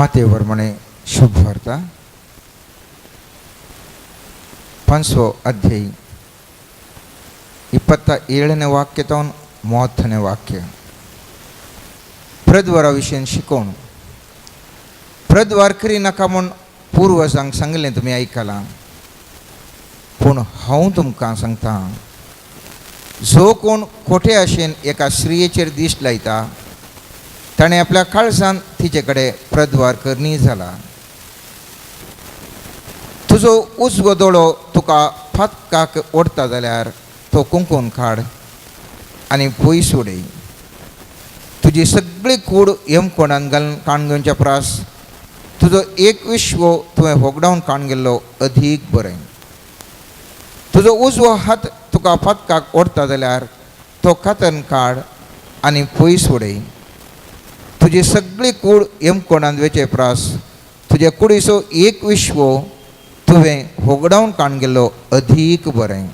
ಮಾತೆಯವರು ಮನೆ ಶುಭವಾರ್ತ 500 अध्याय 27ನೇ वाक्यातून 30ನೇ वाक्य. प्रद्वाराविषयी शिकवण. प्रद्वार करी नका म्हूण पूर्वजांक सांगलें तुमी आयकलां, पूण हांव तुमकां सांगता, जो कोण खोटे आशेन एका स्त्रियेचेर दिश्ट लायता ताणें आपल्या काळजांत तिचे कडेन प्रद्वार करणी जाला. तुजो उजवो दोळो तुका फातकाक ओडता जाल्यार तो कुंकून काड आनी पयस उडय. तुजी सगळी कूड येमकोणान घालून काण घेवच्या प्रास तुजो एक विश्व तुवें होगडावन काण गेल्लो अधीक बरें. तुजो उजवो हात तुका फातकाक ओडता जाल्यार तो कातन काड आनी पयस उडय. तुजी सगळी कूड येमकोणान वेचे प्रास तुजे कुडीचो एक विश्व तुवें होगडावन काण गेल्लो अधीक बरें.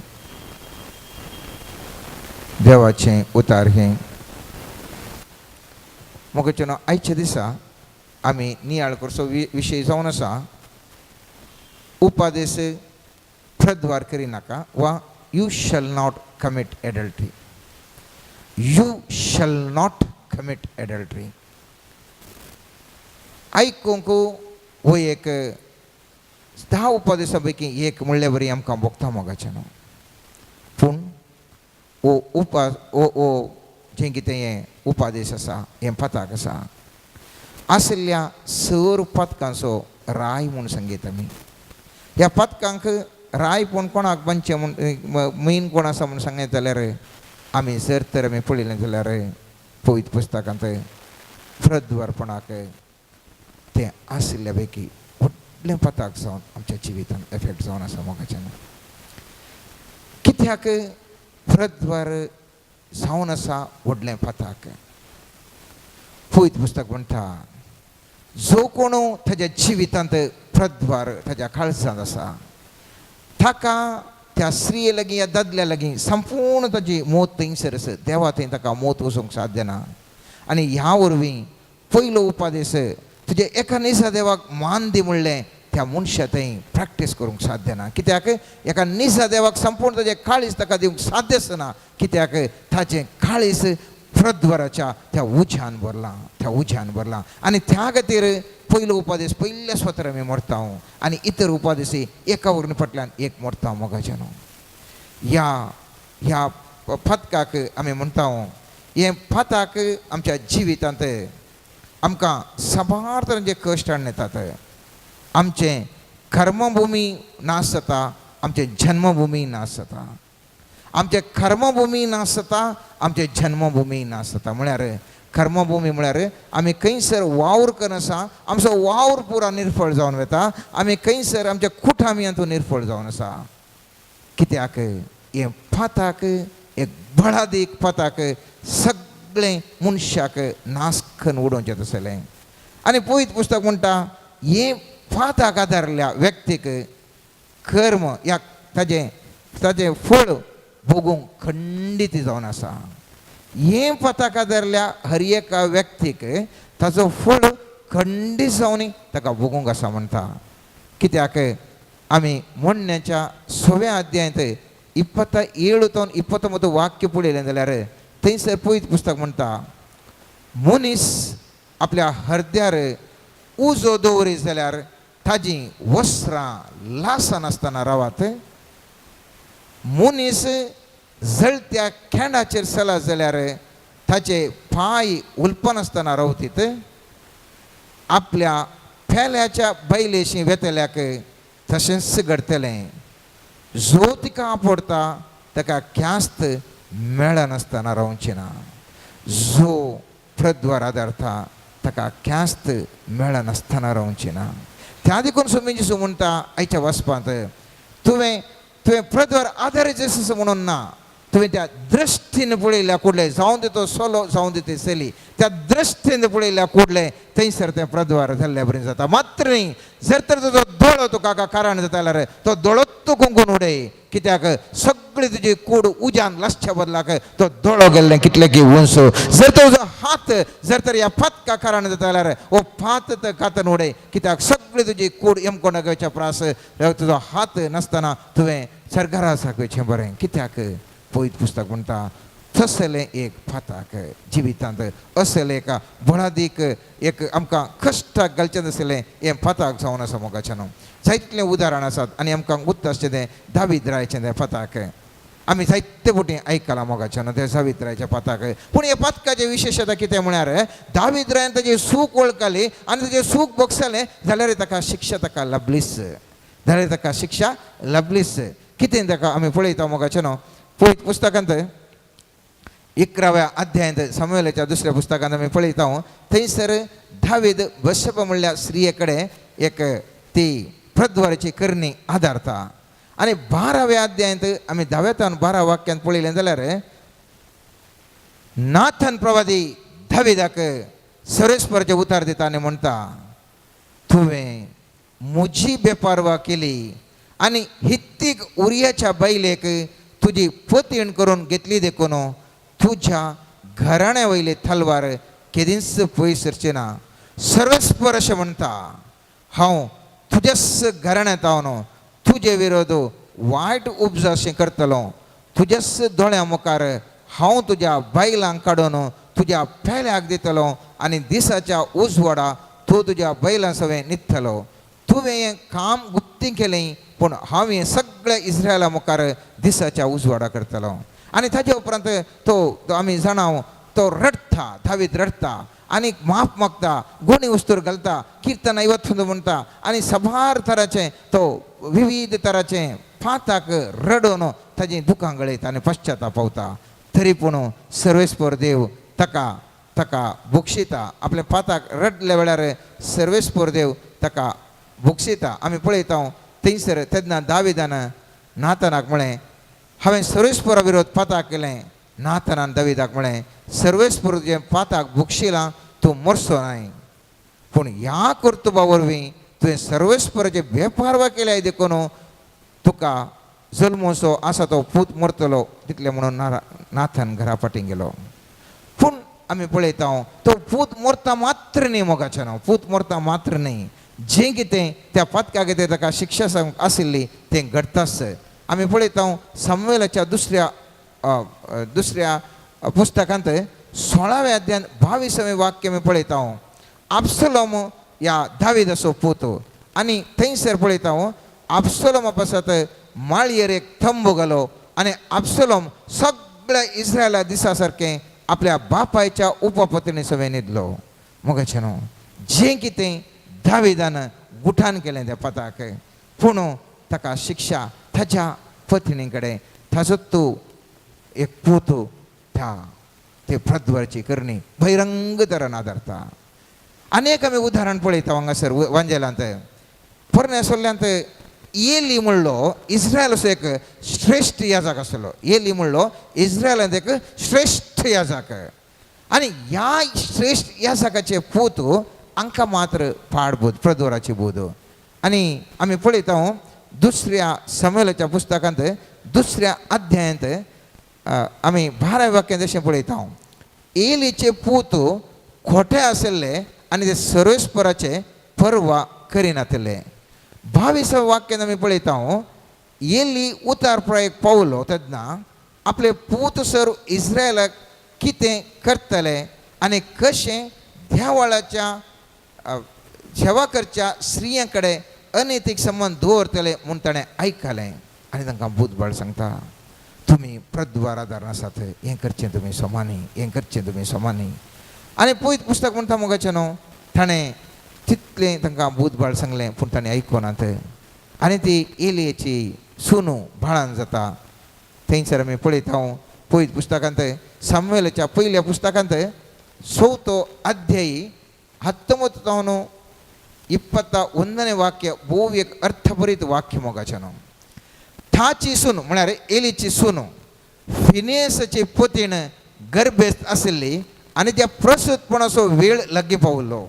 देवाचें उतार हें. मोगचेनो आयच्या दिसा आमी नियाळ करचो विशय जावन आसा उपादेश प्रद्वार करी नाका वा you shall not commit adultery. You shall not commit adultery. आयकूंक हो एक 10 उपादेशा पैकी एक म्हणले बरी आमकां भोगता मोगाचें न्हू, पूण ओ जें कितें हें उपादेश आसा हें पथक आसा आशिल्ल्या सर पथकांचो राय म्हूण सांगीत आमी. ह्या पथकांक राय पूण कोणाक बांदचें म्हूण मेन कोण आसा म्हूण सांगलें जाल्यार आमी जर तर आमी पळयलें जाल्यार पवित्र पुस्तकांत प्रद्वारपणाक तें आशिल्ल्या पैकी व्हडलें पथक जावन आमच्या जिवितान एफेक्ट जावन आसा मोगाचें. कित्याक प्रद्वार जावन आसा व्हडलें पथक. पवित्र पुस्तक म्हणटा जो कोण ताच्या जिवितांत प्रद्वार ताच्या काळजांत आसा ताका त्या स्त्रिये लागीं या दादल्या लागीं संपूर्ण ताची मोत थंयसर आसा. देवा थंय ताका मोत वचूंक साध्य ना. आनी ह्या वरवीं पयलो उपादेश तुजे एका निजा देवाक मान दी म्हणलें त्या मनशा थंय प्रॅक्टीस करूंक साध्य ना. कित्याक एका निजा देवाक संपूर्ण ताजें काळीज ताका दिवंक साध्य आसना. कित्याक ताचें काळीज प्रद्वाराच्या त्या उज्यान भरलां आनी त्या खातीर पयलो उपादेश पयल्या स्वतार आमी मोडटा आनी इतर उपादेश एका वरून फाटल्यान एक मोडटा मोगाचें. ह्या पथकाक आमी म्हणटा हें पथक आमच्या जिवितांत आमकां सबार तरेचे कश्ट हाडून येतात. आमचें कर्मभुमी नाश जाता, आमचें जन्मभुमी नाश जाता. आमचें कर्मभुमी नाश जाता, आमचें जन्मभुमी नाश जाता. म्हळ्यार कर्मभुमी म्हळ्यार आमी खंयसर वावर करनासा आमचो वावर पुरा निर्फळ जावन वता. आमी खंयसर आमच्या कुठामी हातूंत निर्फळ जावन आसा. कित्याक हें पथक एक बळादीक पथक सगळें मनशाक नाश करून उडोवचें आसलें. आनी पवित्र पुस्तक म्हणटा हें पथक आदारल्या व्यक्तीक कर्म ह्या ताजें फळ भोगूंक खंडीत जावन आसा. हें पथक आदारल्या हर एका व्यक्तीक ताचो फळ खंडीत जावन ताका भोगूंक आसा म्हणटा. कित्याक आमी म्हणण्याच्या 6व्या अध्यायांत 27 तो 29 वाक्य पळयलें जाल्यार थंयसर पवित्र पुस्तक म्हणटा मनीस आपल्या हृदयार उजो दवरीत जाल्यार ताजी वस्त्रां लासनासतना रावात. मनीस जळत्या खेंडाचेर चलत जाल्यार ताचे पांय उलपनासतना रावतीत. आपल्या फेल्याच्या बैलेशी वेतल्याक तशेंच घडतलें. जो तिका आपडटा ताका ख्यास्त मेळनासतना रावचें ना. जो प्रद्वार आदारता ताका ख्यास्त मेळनासतना रावचें ना. त्या देखून सुमी जेजू म्हणटा आयच्या वचपांत तुवें प्रद्वार आदाराचें आसा म्हणून ना, तुम्ही त्या दृष्टीने पळयल्या कुडले जाऊन दे तो सोलो जाऊन दे ते सेली त्या दृष्टीने पळयल्या कुडले थंयसर तें प्रद्वार जाल्ल्या बरें जाता. मात्र न्ही जर तर तुजो दोळो तुका कारण जाता जाल्यार तो दोळोच तूं कुंकून उडय, कित्याक सगळी तुजी कूड उज्यान लासच्या बदलाक तो दोळो गेल्लें कितले की उंच. जर तुजो हात जर तर ह्या फातका कारण जाता जाल्यार हो फात कातन उडय, कित्याक सगळी तुजी कूड एमकोण घेवच्या प्रास तुजो हात नासतना तुवें सरकारा साकूचें बरें. कित्याक पळयत पुस्तक म्हणटा तसलें एक फाताक जिवितांत असलें एका बळादीक एक आमकां कश्टाक घालचें नासलें हें फाताक जावन आसा मोगाचें न्हू. जायतलें उदाहरण आसात आनी आमकां उत्त आसचें तें दावीद रायचें तें फाताक आमी जायते फावटी आयकलां मोगाचें न्हू तें दावीद रायच्या फाताक. पूण हे फातकाचें विशेशता कितें म्हळ्यार दावीद रायन ताची सूख वळखली आनी ताचें सूख भोगसलें जाल्यार ताका शिक्षा ताका लाभलीच, जाल्यार ताका शिक्षा लाभलीच. कितें ताका आमी पळयता मोगाचें न्हू. पळयत पुस्तकांत 11व्या अध्यायांत शमुएलाच्या दुसऱ्या पुस्तकांत आमी पळयता थंयसर दावीद बशप म्हणल्या स्त्रिये कडेन एक ती प्रद्वाराची करणी आदारता. आनी 12व्या अध्यायांत आमी 10वें 12 वाक्यांत पळयलें जाल्यार नाथन प्रवादी दावीदाक सर्वेस्पराचें उतार दिता आनी म्हणटा तुवें म्हजी बेपारवा केली आनी हित्तीक उरियाच्या बायलेक तुजी पतीण करून घेतली देखून तुज्या घराण्या वयली तलवार केदींच पयस सरची ना. सर्वेस्पर अशें म्हणटा हांव तुज्याच घराण्यांत हांव तुजे विरोध वायट उपजा अशें करतलो. तुज्याच दोळ्या मुखार हांव तुज्या बायलांक काडून तुज्या पेल्याक दितलो आनी दिसाच्या उजवाडा तूं तुज्या बायलां सवें न्हिदतलो. तुवें हें काम गुप्ती केलें पूण हांव हें सगळें इस्रायला मुखार दिसाच्या उजवाडा करतलो. आनी ताजे उपरांत तो आमी जाणाव तो रडटा, दावीद रडटा आनी माफ मागता, गुणी उस्तूर घालता, किर्तन 51 म्हणटा आनी सबार तराचें तो विविध तराचें फाताक रडोवन ताजी दुखां गळयता आनी पश्चाताप पावता. तरी पूण सर्वेस्पर देव ताका ताका भुक्षिता. आपल्या फाताक रडल्या वेळार सर्वेस्पर देव ताका भुक्षिता. आमी पळयता थंयसर तेन्ना दाविदान नातानाक म्हळें हांवें सर्वेस्परा विरोध फाताक केलें. नातानान दाविदाक म्हळें सर्वेस्पर जें फाताक भुक्षिलां तूं मरचो न्हय, पूण ह्या कर्तुबा वरवीं तुवें सर्वेस्पराचे बेपारवा केल्या देखून तुका जल्मोचो आसा तो पूत मरतलो तितलें म्हणून नाथन घरा फाटीं गेलो. पूण आमी पळयता तो पूत मरता मात्र न्ही मोगाचें न्हू. पूत मरता मात्र न्ही, जें कितें त्या फातका कितें ताका शिक्षा आशिल्ली तें घडताच. आमी पळयता शमुएलाच्या दुसऱ्या पुस्तकांत 16व्या अध्यायान 22वें वाक्य आमी पळयता अब्सलोम ह्या दावीदाचो पूत आनी थंयसर पळयता अब्सलोमा पासत माळयेर एक थंब घालो आनी अब्सलोम सगळ्या इस्रायला दिसा सारकें आपल्या बापायच्या उपपत्नी सवें न्हिदलो. मोगाचें न्हू. जें कितें दाविदान गुठान केलें त्या फाताक पूण ताका शिक्षा ताच्या पत्नी कडेन ताजो तूं एक पूत ते प्रद्वाराची करणी बहिरंग तरान आदारता. अनेक आमी उदाहरण पळयता हांगासर वांजेलांत. पोरण्या सोल्ल्यांत एली म्हणलो इस्रायलाचो एक श्रेश्ठ याजक आसलो. एली म्हणलो इस्रायलांत एक श्रेश्ठ याजक आनी ह्या श्रेश्ठ याजकाचे पूत हांकां मात्र पाडबूद प्रद्वाराची बूद. आनी आमी पळयता दुसऱ्या शमुएलाच्या पुस्तकांत 2ऱ्या अध्यायांत आमी 12व्या वाक्यांत अशें पळयता एलीचे पूत खोटे आशिल्ले आनी ते सर्वेस्पराचे परवा करिनातले. 22व्या वाक्यांत आमी पळयता एली उतार प्रयोग पावलो तेन्ना आपले पूत सर इस्रायलाक कितें करतले आनी कशें देवाळाच्या सेवा करच्या स्त्रियां कडेन अनैतीक संबंध दवरतले म्हूण ताणें आयकलें. आनी तांकां बुधबाळ सांगता तुमी प्रद्वार आदारण आसात हें करचें तुमी सोमानी, हें करचें तुमी सोमानी. आनी पळयत पुस्तक म्हणटा मोगाचें न्हू ताणें तितलें तांकां बुधबाळ सांगलें पूण ताणें आयकोनात. आनी ती एलियेची सुनू भाळान जाता. थंयसर आमी पळयता पळयत पुस्तकांत शमुएलाच्या पयल्या पुस्तकांत 4थो अध्यायी 19 21वें वाक्य भोव एक अर्थभरीत वाक्य मोगाचें न्हू. ताची सून म्हळ्यार एलीची सून फिनेसचे पोतीण गर्भेस्त आशिल्ली आनी त्या प्रसूतपणाचो वेळ लग्गी पावलो.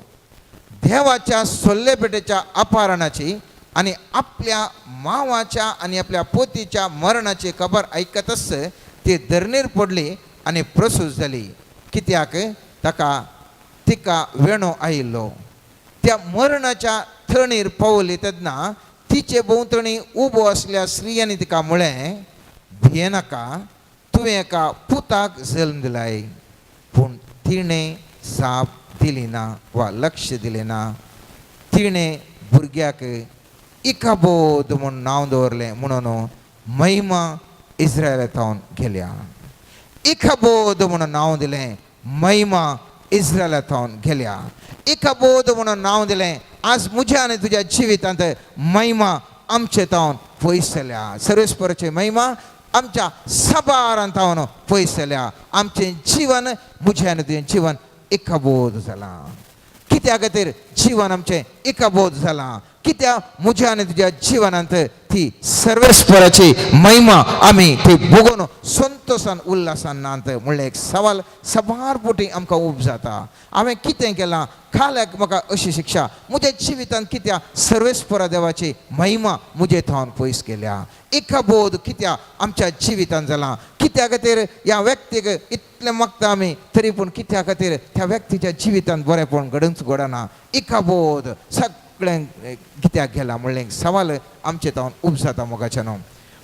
देवाच्या सोल्लेपेटेच्या अपहरणाची आणि आपल्या मावाच्या आणि आपल्या पोतीच्या मरणाची खबर ऐकतच ती धरणीर पडली आणि प्रसूत जाली. कित्याक तिका वेणो आयिल्लो. त्या मरणाच्या थणीर पावली तेन्ना तिचे भोंवतणी उबो असल्या स्त्रियांनी तिका म्हळें, भियेनाका, तुवें एका पुताक जल्म दिलाय. पूण तिणें जाप दिली ना वा लक्ष दिलें ना. तिणें भुरग्याक इकाबोद म्हूण नांव दवरलें म्हणून महिमा इस्रायलांतावन गेल्या. इकाबोद म्हणून नांव दिलें, महिमा इस्रायलांतावन गेल्या. इकाबोद म्हणून नांव दिलें. आज म्हज्या आनी तुज्या जिवितांत महिमा आमचे तावन पयस जाल्या. सर्वेस्पराची महिमा आमच्या सबारांतावन पयस जाल्या. आमचें जीवन, म्हजें आनी तुजें जीवन इकाबोद जाला. कित्या खातीर जीवन आमचें इकाबोद जाला? कित्या म्हज्या आनी तुज्या जिवनांत ती सर्वेस्पराची महिमा आमी ती बघून संतोशान उल्हासान नात म्हणलें एक सवाल सबार पोटी आमकां उब जाता. हांवें कितें केलां? खाल्याक म्हाका अशी शिक्षा. म्हज्या जिवितांत कित्या सर्वेस्परा देवाची महिमा म्हजे थावन पयस गेल्या? इकाबोद कित्या आमच्या जिवितांत जाला? कित्या खातीर ह्या व्यक्तीक इतलें मागता आमी तरी पूण कित्या खातीर त्या व्यक्तीच्या जिवितांत बरेंपण घडूंक घडना? इकाबोद सगळें कित्याक गेला म्हणलें सवाल आमचे तावन उब जाता मोगाच्यान.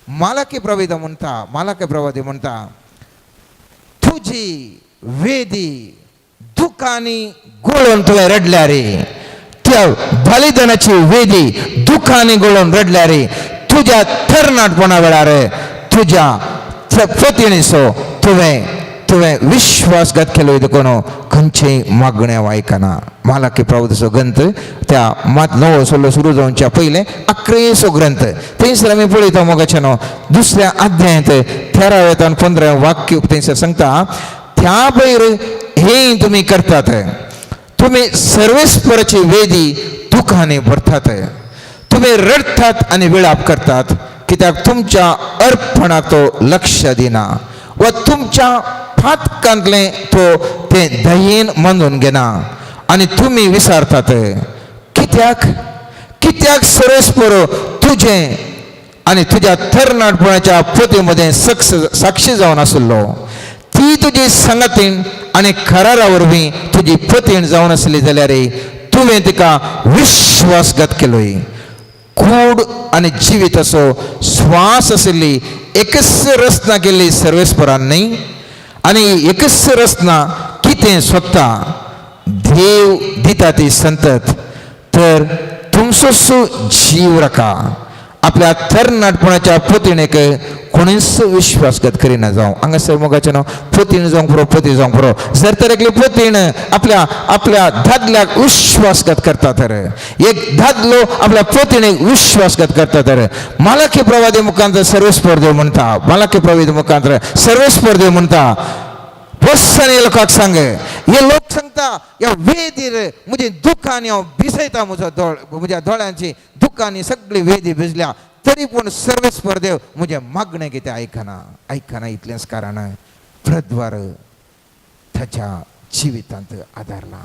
मालाकी प्रवादी म्हणटा, तुजी वेदी दुखांनी गळोवन तुवें रडल्या रे. त्या बलिदानाची वेदी दुखांनी गळोवन रडल्या रे. तुज्या तरणाटपणा वेळार तुज्या पत्नीचो तुवें विश्वासघात केलो देखून खंयचेय मागणें आयकना. मालाकी प्रवादीचो ग्रंथ त्या मात 9 सुरू जावच्या पयलें 11 ग्रंथ थंयसर आमी पळयता मोगाच्यान दुसऱ्या अध्यायांत 13 आनी 15 वाक्य थंयसर सांगता, त्या भायर हे तुमी करतात. तुमी सर्वेस्पराची वेदी दुखांनी भरतात. तुमी रडतात आनी विलाप करतात कित्याक तुमच्या अर्पणाक तो लक्ष दिना वा तुमच्या फातकांतले तो ते दयेन मानून घेना. आनी तुमी विचारतात, कित्याक सर्वेस्पर तुजें आनी तुज्या तरणाटपणाच्या पोते मदें साक्षी जावन आशिल्लो. ती तुजी संगतीण आनी करारा वरवीं तुजी पतीण जावन आसली जाल्यार तुवें तिका विश्वासघात केलोय. कूड आनी जिविताचो स्वास आशिल्ली एकच रचना केल्ली सर्वेस्परान न्ही. आनी एकच रचना कितें सोदता देव दिता ती संतत. तर तुमचोच जीव राखा. आपल्या तरणाटपणाच्या पतीणेक कोणीच विश्वासघात करिना जावं. हांगासर मोगाच्यान पतीण जावंक पुरो, पती जावंक पुरो. जर तर एकली पतीण आपल्या दादल्याक विश्वासघात करता तर, एक दादलो आपल्या पतीणेक विश्वासघात करता तर, मालाकी प्रवादी मुखांतर सर्वेस्पर देव म्हणटा, मालाकी प्रवादी मुखांतर सर्वेस्पर देव म्हणटा, बसन हे लोकांक सांग. हे लोक सांगता ह्या वेदीर म्हजे दुखांनी हांव भिजयता. म्हज्या दोळ्यांची दुखांनी सगळी वेदी भिजल्या तरी पूण सर्वेस्पर देव म्हजे मागणें कितें आयकना. इतलेंच कारण प्रद्वार ताच्या जिवितांत आदारला.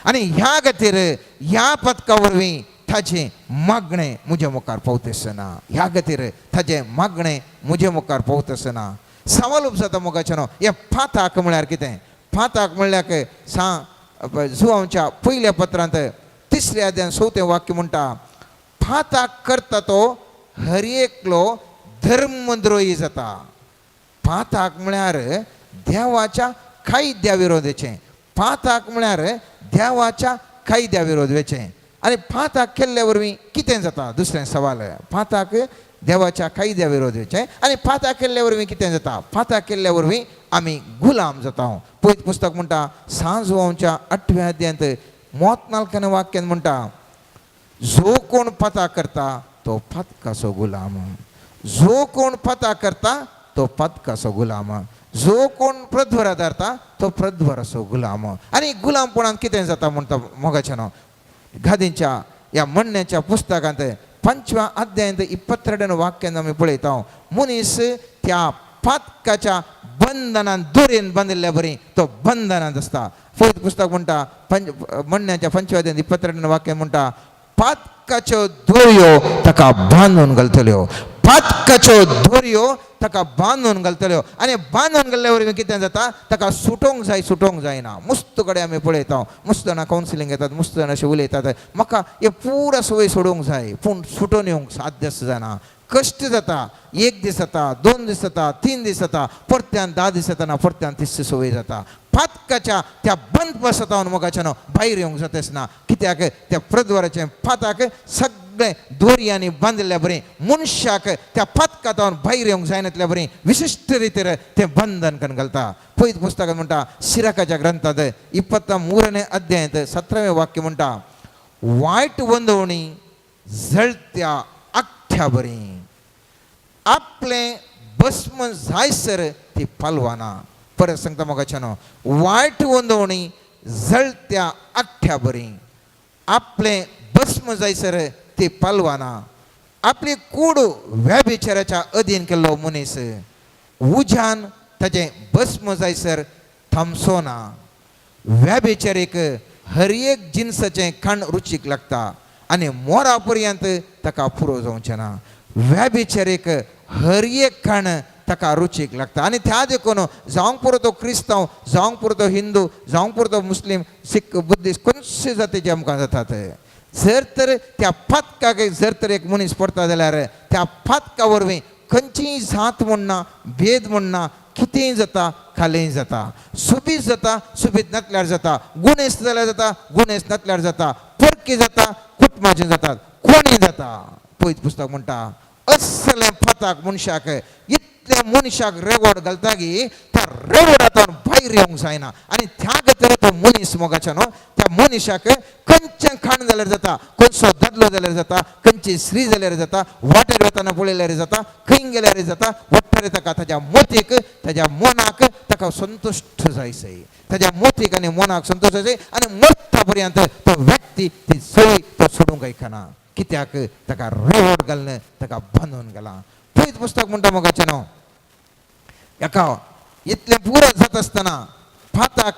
आनी ह्या खातीर ह्या पथका वरवीं ताचें मागणें म्हजे मुखार पावतसना. ह्या खातीर ताचें मागणें म्हजे मुखार पावतसना. सवाल उपजाता मोगाच्यान हे फाताक म्हळ्यार कितें? फाताक म्हणल्यार जुवांच्या पयल्या पत्रांत 3 अध्यायान 4 वाक्य म्हणटा, फाताक करता तो हर एकलो धर्मद्रोही जाता. फाताक म्हळ्यार देवाच्या कायद्या विरोधाचें. फाताक म्हळ्यार देवाच्या कायद्या विरोध वेचें. आनी फाताक केल्ल्या वरवीं कितें जाता? दुसरें सवाल. फाताक देवाच्या कायद्या विरोध वेचें आनी फाताक केल्ल्या वरवीं कितें जाता? फाताक केल्ल्या वरवीं आमी गुलाम जाता. पयत पुस्तक म्हणटा सांजुवांच्या 8व्या अध्यायांत 34 वाक्यान म्हणटा, जो कोण फाताक करता तो फातकाचो गुलाम. जो कोण फाताक करता तो फातकाचो गुलाम. जो कोण प्रद्वार धरता तो प्रद्वाराचो गुलाम. आनी गुलामपणान कितें जाता म्हणटा मोगाच्यान गादींच्या ह्या म्हणण्याच्या पुस्तकांत 5व्या अध्यायांत 22 वाक्यान आमी पळयता, मनीस त्या पातकाच्या बंधनान दोरेन बांधिल्ल्या बरी तो बंधनात असता. पवित्र पुस्तक म्हणटा म्हणण्याच्या 25 22 वाक्य म्हणटा पातकाच्यो दोरयो ताका बांदून घालतल्यो. पातकाच्यो दोरयो ताका बांदून घालतल्यो आनी बांदून घाल्ल्या वरवीं कितें जाता ताका सुटोंक जायना. मस्त कडेन आमी पळयता, मस्त जाणां कावन्सिलींग येतात, मस्त जाणां अशें उलयतात, म्हाका हे पुरा सवय सोडूंक जाय पूण सुटोन येवंक साध्य जायना. कश्ट जाता, 1 दीस जाता, 2 दीस जाता, 3 दीस जाता, परत्यान 10 दीस जाता, परत्यान तिसरी सवय जाता. पातकाच्या त्या बंद बसतावन मोगाच्यान भायर येवंक जाताच ना. कित्याक त्या प्रद्वाराचे पाताक सगळे दोरयांनी बांदिल्ल्या बरें मनशाक त्या पातकातावन भायर येवंक जायनातल्या बरें विशिश्ट रितीर तें बंधन करून घालता. पयत पुस्तकांत म्हणटा सिराकाच्या ग्रंथांत 23 अध्यायांत 17वें वाक्य म्हणटा वायट वंदवणी जळत्या आख्या बरी आपले भस्म जायसर ती पालवाना. परत सांगता मोगाच्यानो वायट वंदवणी जळत्या आख्या बरी आपले भस्म जायसर ती पालवाना. आपली कूड व्याभिचाराच्या अधीन केल्लो मनीस उज्यान ताचे भस्म जायसर थांबसो ना. व्याभिचारीक हर एक जिन्साचें खाण रुचीक लागता आनी मोरा पर्यंत ताका पुरो जावचें ना. व्याभिचारीक हर एक खाण ताका रुचीक लागता आनी त्या देखून जावंक पुरो तो क्रिस्तांव, जावंक पुरो तो हिंदू, जावंक पुरो तो मुस्लीम, सिख, बुद्धिस्ट खंयचे जातीचे आमकां जातात. जर तर त्या पातकाक जर तर एक मनीस पडटा जाल्यार त्या पातका वरवीं खंयचीय जात म्हणना, भेद म्हणना, कितेंय जाता, खालेंय जाता, सुबीत जाता, सुबीत नातल्यार जाता, गुणेस्त जाल्यार जाता, गुणेस्त नातल्यार जाता, परके जाता, कुटुंबाचे जातात, कोणीय जाता. पयत पुस्तक म्हणटा असले पाताक मनशाक इतल्या मनशाक रेवड घालता की त्या रेवडांतून भायर येवंक जायना आनी त्या खातीर तो मनीस मोगाच्यानो त्या मनशाक खंयचें खाण जाल्यार जाता, खंयचो दादलो जाल्यार जाता, खंयची स्त्री जाल्यार जाता, वाटेर वताना पळयल्यार जाता, खंय गेल्यार जाता, वट्टारे ताका ताच्या मोतीक ताच्या मनाक ताका संतुश्ट जायसय. ताच्या मोतीक आनी मनाक संतोश जायसय आनी मरता पर्यंत तो व्यक्ती ती सवय तो सोडूंक आयकना. कित्याक ताका रेवड घालून ताका बांदून गेला. पयत पुस्तक म्हणटा मोगाच्यानो एका इतलें पुरो जाता आसतना पाताक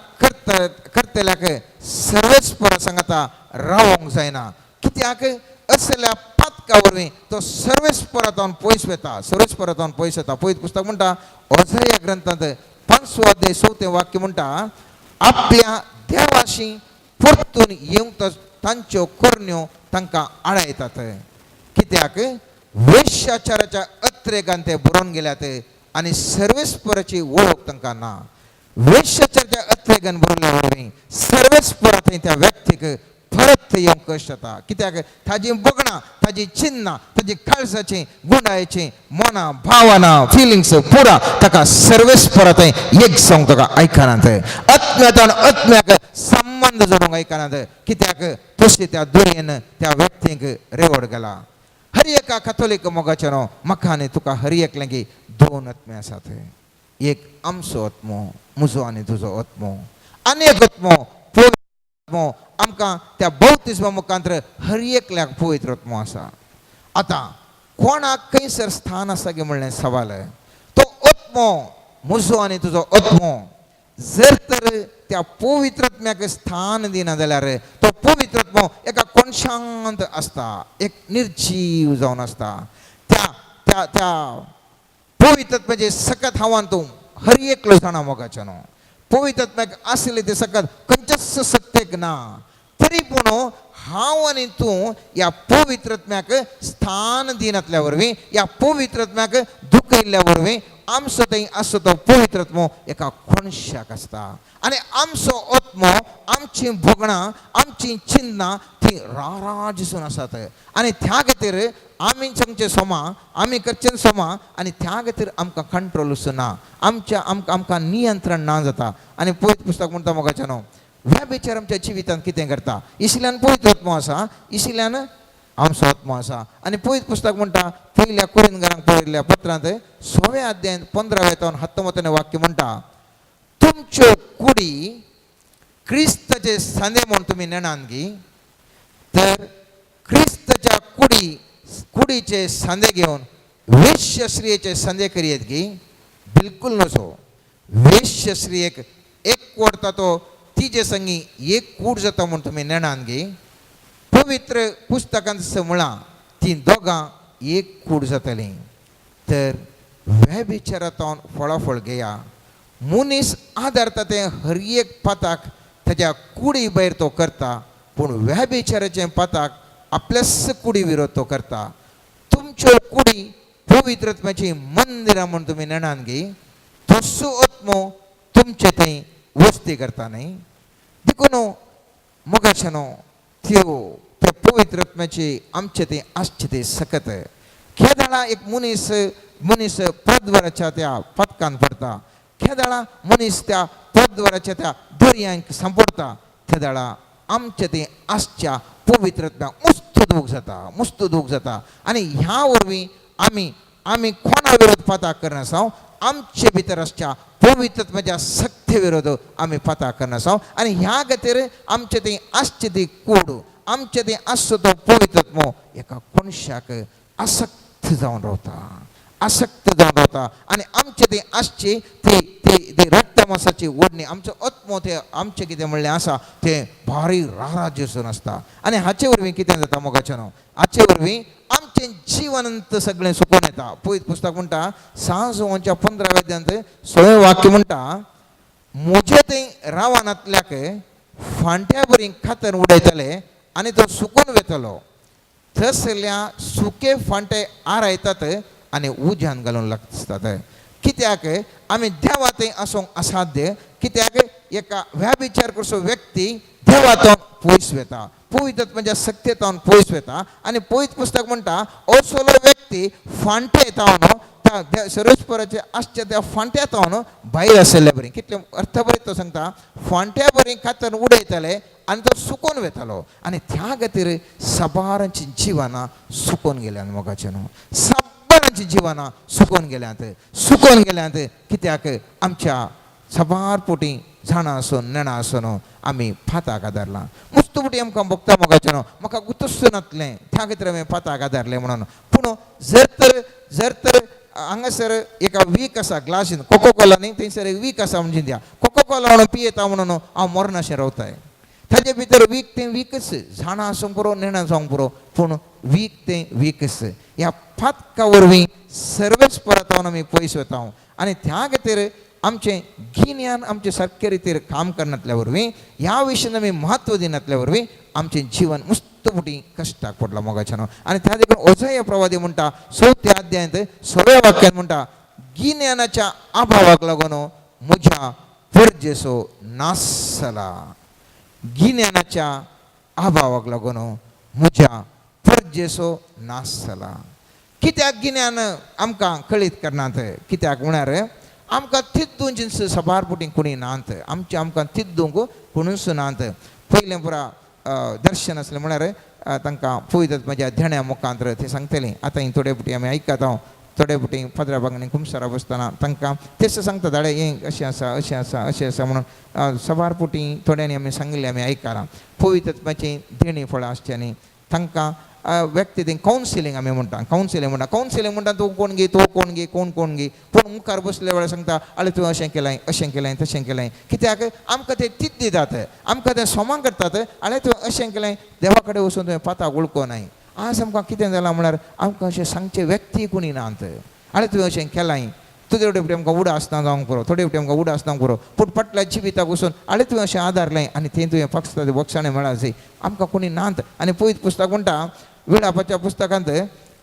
करतल्याक सर्वेस्पर सांगाता रावोंक जायना. कित्याक असल्या पातका वरवीं तो सर्वेस्परांतून पयस वता, सर्वेस्परांतून पयस वता. पयत पुस्तक म्हणटा ओझाया ग्रंथांत 5 अध्याय 4 वाक्य म्हणटा आपल्या देवाशी परतून येवंक तांच्यो करण्यो तांकां आडायतात. कित्याक वेश्याचाराच्या अत्रेकान ते बुरोवन गेल्यात आनी सर्वेस्पराची वळख तांकां ना. वेश्याचाराच्या अत्रेकान बुरल्या वरवीं सर्वेस्परा थंय त्या व्यक्तीक परत येवंक कश्ट जाता. कित्याक ताजी बगणां, ताजी चिन्नां, ताजी काळजाचीं, गुंडायचीं मनां, भावना, फिलिंग्स पुरा ताका सर्वेस्परा थंय एक सांग ताका आयकनात. आत्म्यातून आत्म्याक संबंध जोडूंक आयकनात. कित्याक तशी त्या दुयेन त्या व्यक्तीक रेवड गेला. हर एका कॅथोलीक मोगाच्यानो म्हाका आनी तुका हर एक लेगी 2 आत्मे आसात. एक आमचो आत्मो, म्हजो आनी तुजो आत्मो, आनी एक आत्मो पवित्र आत्मो आमकां त्या बौतिस्मा मुखांतर हर एकल्याक पवित्र आत्मो आसा. आतां कोणाक खंयसर स्थान आसा गे म्हणलें सवाल. तो आत्मो म्हजो आनी तुजो आत्मो जर तर त्या पवित्र आत्म्याक स्थान दिना जाल्यार तो पवित्र आत्मो एका कोणशांत आसता, एक निर्जीव जावन आसता. त्या त्या त्या पवित्र आत्म्याचे सकत हांवान तूं हर एकलो जाणा मोगाच्यानो. पवित्र आत्म्याक आसले ते सकत खंयच्याच सत्तेक ना. तरी पूण हांव आनी तूं ह्या पवित्र आत्म्याक स्थान दिनातल्या वरवीं, ह्या पवित्र आत्म्याक दुखयल्ल्या वरवीं आमचो थंय आसता तो पवित्र आत्मो एका कोणशाक आसता. आनी आमचो आत्मो, आमची भोगणां, आमची चिन्नां ती राराजिसून आसात. आनी त्या खातीर आमी सांगचे सोमा, आमी करचें सोमा आनी त्या खातीर आमकां कंट्रोल ना, आमकां नियंत्रण ना जाता. आनी पयत पुस्तक म्हणटा मोगाच्यानो व्याभिचार आमच्या जिवितांत कितें करता. इशिल्यान पवित्र आत्मो आसा, इशिल्यान आमचो आत्मो आसा. आनी पयत पुस्तक म्हणटा पयल्या कोरिंथकारांक पळयल्ल्या पत्रांत 6 अध्यायान 15 ते 19 वाक्य म्हणटा तुमच्यो कुडी क्रिस्ताचे सांदे म्हूण तुमी नेणान गी, तर क्रिस्ताच्या कुडीचे सांदे घेवन वेश्य स्त्रियेचे सांदे करियेत गी. बिलकुल नसो. वेश्य स्त्री एक कोडता तो तिचे संगी एक कूड जाता म्हणून तुम्ही नेणान गे. पवित्र पुस्तकांचं मुळा ती दोगां एक कूड जातली. तर व्यभिचारांतून फळाफळ घेया. मनीस आदारता ते हर एक पाताक ताच्या कुडी भायर तो करता, पूण व्यभिचाराचे पाताक आपल्याच कुडी विरोध तो करता. तुमच्यो कुडी पवित्रत्वाची मंदिरां म्हणून तुमी नेणान गे. तसो आत्मो तुमचे थंय वस्ती करता न्ही. देखून मोगाच्यानो त्या पवित्रत्वाची आमचे थंय आसचे थंय सकत. खेदाळा एक मनीस पदवराच्या त्या पदकान पडटा. खेदाळा मनीस त्या पदवराच्या त्या दर्यांक सांपडटा. खेदाळा आमचे ते आसच्या पवित्रत्वाक मस्त दूख जाता. आनी ह्या वरवीं आमी कोणा विरोध पाताक करनासा, आमचे भितर आसच्या पवित्रत्वाच्या सक्ते विरोध आमी पाताक करनासा. आनी ह्या खातीर आमचे ते आसचे ती कूड, आमचे ते आसचो तो पवित्रत्व एका कोणशाक आसक्त जावन रावता. आनी आमचे ते आसचे ते रक्तमासाची ओडणी आमचो आत्मो ते आमचे कितें म्हणलें आसा तें भारी राराजसून आसता. आनी हाचे वरवीं कितें जाता मोगाच्यानो, हाचे वरवीं आमचें जिवंत सगळें सुकून येता. पळयत पुस्तक म्हणटा 6:15 अध्यायांत 16 वाक्य म्हणटा, म्हजे थंय रावनांतल्याक फांट्या बरी खातर उडयतले आनी तो सुकून वेतलो. थंयसरल्या सुके फांटे आरायतात आनी उज्यान घालून लागतात. कित्याक आमी देवा थंय आसूंक असाध्य. कित्याक एका व्यभिचार करचो व्यक्ती देवातून पयस वेता, पवित्रत्वाच्या सक्तेतून पयस वेता. आनी पळयत पुस्तक म्हणटा असलो व्यक्ती फांटे येतावन त्या सर्वेस्पराचे आसच्या त्या फांट्यातून भायर आसले बरी. कितले अर्थ बरें तो सांगता, फांट्या बरी खातर उडयतले आनी तो सुकून वेतालो. आनी त्या खातीर सबारांची जिवनां सुकून गेल्यात मोगाचें न्हू. सबारांची जिवनां सुकून गेल्यात. कित्याक आमच्या सबार पोटी झाडां आसून नेणां आसून आमी फाताक आदारला. मुस्तुबटी आमकां भोगता मोगाचें न्हू. म्हाका गुतूस नातलें त्या खातीर हांवें फाताक आदारलें म्हणून. पूण जर तर हांगासर एका वीक आसा ग्लासीन कोको कोला न्ही, थंयसर एक वीक आसा म्हणजे द्या कोको कोला म्हणून पियेता म्हणून हांव मरनाशें रावताय. ताजे भितर वीक तें वीकच, झाडां आसूंक पुरो नेणां जावंक पुरो, पूण वीक तें वीकच. ह्या फातका वरवीं सर्वेच परतावन आमी पयस वता. आनी त्या खातीर आमचें गिन्यान आमचे सारके रितीर काम करनातल्या वरवीं, ह्या विशयान आमी म्हत्व दिनातल्या वरवीं आमचें जिवन मुस्तमुटी कश्टाक पडलां मोगाच्यान. आनी त्या देखून ओझाया प्रवादी म्हणटा 4 अध्यायांत 16 वाक्यांत म्हणटा, गिन्यानाच्या अभावाक लागून म्हज्या परजेचो नाश जाला. गिन्यानाच्या अभावाक लागून म्हज्या परजेचो नाश जाला. कित्याक गिन्यान आमकां कळीत करनात? कित्याक म्हळ्यार आमकां तिद्दूं जिन्स सबार पुटी कोणी नात. आमकां तिद्दूंक कोणूच नात. पयलें पुरा दर्शन आसलें म्हळ्यार तांकां पळयतात म्हज्या ध्येण्या मुखांतर ते सांगतलीं. आतां थोडे पुटी आमी आयकतात. थोडे पुटी पदरा बागांनी कुमसारा बसतना तांकां तेच सांगता धाडे हें अशें आसा म्हणून सबार पुटी थोड्यांनी आमी सांगिल्लें आमी आयकलां. पवित्रत्वाची देणी फळां आसच्यांनी तांकां व्यक्ती थंय कावन्सिलींग आमी म्हणटा. कावन्सिलींग म्हणटा तूं कोण गे कोण गे. पूण मुखार बसले वेळार सांगता आले तुवें अशें केलें तशें केलें. कित्याक आमकां ते तीत दितात, आमकां ते सोमां करतात. आले तुवें अशें केलें, देवा कडेन वचून तुवें पाताक उळको नाय. आज आमकां कितें जालां म्हळ्यार आमकां अशें सांगचे व्यक्ती कोणी नात. आले तुवें अशें केलां, तुजे वटेन आमकां उडा आसना जावंक पुरो, थोडे वटेन आमकां उडा आसनाक पुरो, पूण पटल्या जिविताक वचून आले तुवें अशें आदारलें आनी तें तुवें फक्त वखसाणें मेळा जाय. आमकां कोणी नात. आनी पळयत पुस्तक म्हणटा विलापाच्या पुस्तकांत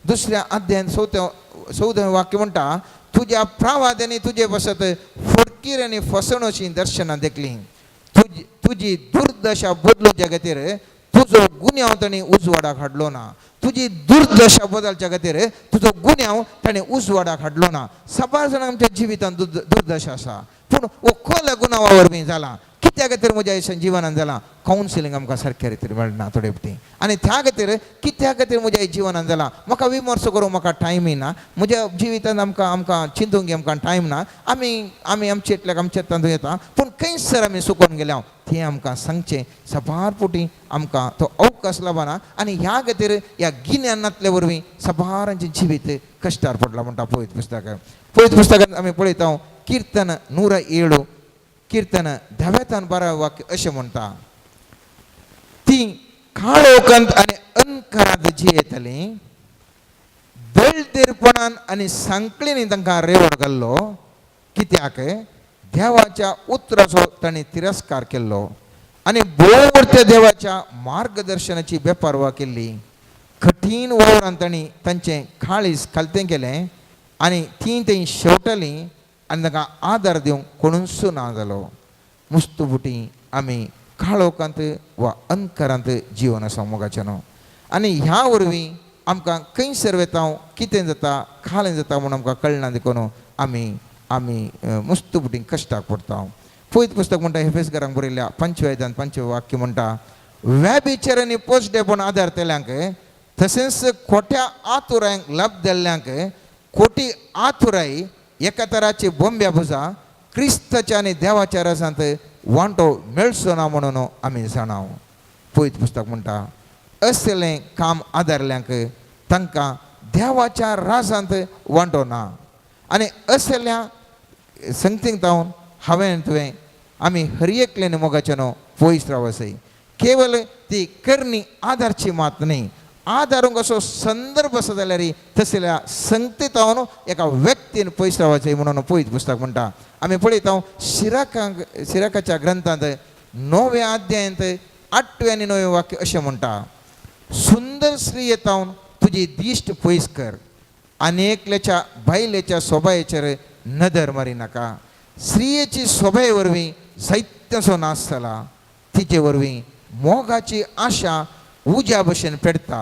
2 अध्यायांत 14 वाक्य म्हणटा, तुज्या प्रवाद्यांनी तुजे बसत फडकीर आनी फसवणुकीची दर्शनां देखलीं. तुजी दुर्दशा बदलूच्या खातीर तुजो गुन्यांव ताणें उजवाडाक हाडलो ना. तुजी दुर्दशा बदलच्या खातीर तुजो गुन्यांव ताणें उजवाडाक हाडलो ना. सबार जाणां आमच्या जिवितांत दुर्दशा आसा, पूण हो खोल गुन्यांवा वरवीं जाला. कित्या खातीर म्हज्या आयुश्यान जिवनान जाला कावन्सिलींग आमकां सारक्या रितीन मेळना थोडे फावटी आनी त्या खातीर कित्या खातीर म्हज्या जिवनान जाला म्हाका विमर्श करूंक म्हाका टायमय ना म्हज्या जिवितांत आमकां चिंतूंक आमकां टायम ना आमी आमी आमचे इतल्याक आमचे तांदूळ येता पूण खंयसर आमी चुकोवन गेल्या तें आमकां सांगचें सबार फावटी आमकां तो अवकाश लाभना आनी ह्या खातीर ह्या गिन्यानांतले वरवीं सबारांचें जिवीत कश्टार पडलां म्हणटा पळयत पुस्तकांत आमी पळयता कीर्तन 107 कीर्तन 10 12 वाक्य अशें म्हणटा ती काळोखांत आनी अंधकारांत जियेतलीं दळदेरपणान आनी सांकळींनी तांकां रेवण घाल्लो कित्याक देवाच्या उतराचो तांणी तिरस्कार केल्लो आनी भोवते देवाच्या मार्गदर्शनाची बेपारवा केल्ली कठीण वावरांत तांणी तांचें काळीज खालतें केलें आनी ती थंय शेवटलीं आनी तांकां आदार दिवंक कोणूच ना जालो मुस्तुबुटी आमी काळोखांत वा अंधकारांत जिवन आसा मोगाचें न्हू आनी ह्या वरवीं आमकां खंयसर वेता कितें जाता खालें जाता म्हूण आमकां कळना देखून आमी आमी मुस्तुबुटीं कश्टाक पडटा पळयत पुस्तक म्हणटा एफेसकारांक बरयल्या 5 अध्यायान 5 वाक्य म्हणटा व्याभिचारांनी पोसडेपण आदारतल्यांक तशेंच खोट्या आतुरांक लाभ दिल्ल्यांक खोटी आतुराई एका तराची बोंब्या भुजा क्रिस्ताच्या आनी देवाच्या रसांत वांटो मेळचो ना म्हणून आमी जाणाव पळयत पुस्तक म्हणटा असलें काम आदारल्यांक तांकां देवाच्या रासांत वांटो ना आनी असल्या संगतीक जावन हांवें तुवें आमी हर एकल्यान मोगाचें न्हू पयस रावसय केवल ती करणी आदारची मात न्ही आदारूंक असो संदर्भ आसा जाल्यार तसल्या संगतीत हांव एका व्यक्तीन पयस रावचें म्हणून पळयत पुस्तक म्हणटा आमी पळयता सिराकाच्या ग्रंथांत 9व्या अध्यायांत 8वें आनी 9वें वाक्य अशें म्हणटा सुंदर स्त्री येतावन तुजी दिश्ट पयस कर अनेकल्याच्या बायलेच्या सोबायेचेर नदर मारी नाका स्त्रियेची सोबाये वरवीं जायत्याचो नाश जाला तिचे वरवीं मोगाची आशा उज्या भशेन पेडटा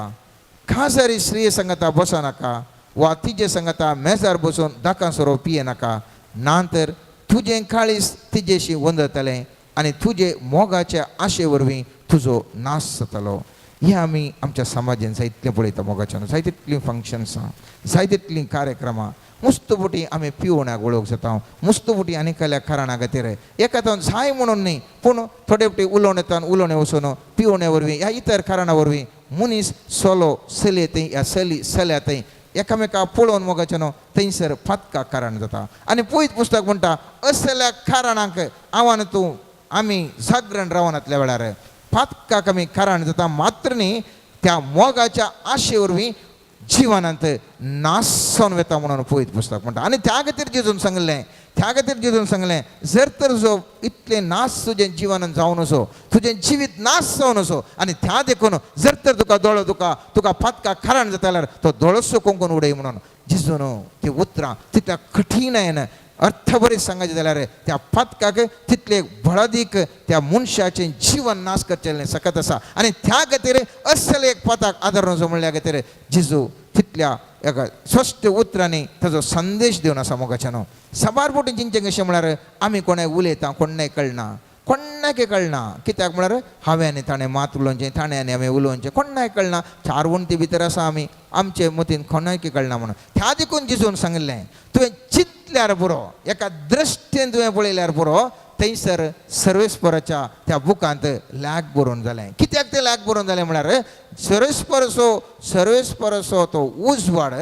खासारी स्त्रिये संगता बसनाका वा तिजे संगता मेजार बसून दाकां सोरो पिये नाका नांतर तुजें काळीज तिजेशी वंदतलें आनी तुजे मोगाच्या आशे वरवीं तुजो नाश जातलो हे आमी आमच्या समाजान जायतलें पळयता मोगाच्यान जायतीं फंक्शन्सां जायतीं कार्यक्रमां मुस्तुबुटी आमी पिवण्याक वळोवंक जाता मुस्तुबुटी आनी कसल्या कारणां खातीर एका जाय म्हणून न्ही पूण थोडे फावटी उलोवणे वचून पिवण्या वरवीं ह्या इतर कारणां वरवीं मनीस सोलो चलये थंय ह्या चल्या थंय एकामेका पळोवन मोगाचें न्हू थंयसर फातकाक कारण जाता आनी पळयत पुस्तक म्हणटा असल्या कारणांक आव्हान तूं आमी जागरण रावनातल्या वेळार फातकाक आमी कारण जाता मात्र न्ही त्या मोगाच्या आशे वरवीं जिवनांत नासन वेता म्हणून पळयत पुस्तक म्हणटा आनी त्या खातीर जेजून सांगलें जर तर जो इतले नाश तुजें जिवनांत जावन असो तुजें जिवीत नाश जावन असो आनी त्या देखून जर तर तुका दोळो तुका फातकाक कारण जाता जाल्यार तो दोळोसो कोंकून उडय म्हणून जेजून ती उतरां तितल्या कठीण अर्थ बरें सांगचें जाल्यार त्या फातकाक तितले भळदीक त्या मनशाचें जिवन नाश करचें सकत आसा आनी त्या खातीर असले एक फाताक आदार जो म्हणल्या खातीर जेजू तितल्या एका स्पश्ट उतरांनी ताजो संदेश दिवन आसा मोगाचें न्हू सबार फावटी चिंतचें कशें म्हळ्यार आमी कोणाक उलयता कोणाक कळना कित्याक म्हळ्यार हांवें आनी ताणें मात उलोवचें ताणें आनी हांवें उलोवचें कोणाक कळना 4 वण्टी भितर आसा आमी आमचे मतीन कोणाक कळना म्हणून त्या देखून जेजून सांगलें तुवें चिंतल्यार पुरो एका दृश्टेन तुवें पळयल्यार पुरो थंयसर सर्वेस्पराच्या त्या बुकांत लॅक बरोवन जालें कित्याक तें लॅक बरोवन जालें म्हळ्यार सर्वेस्परसो तो उजवाड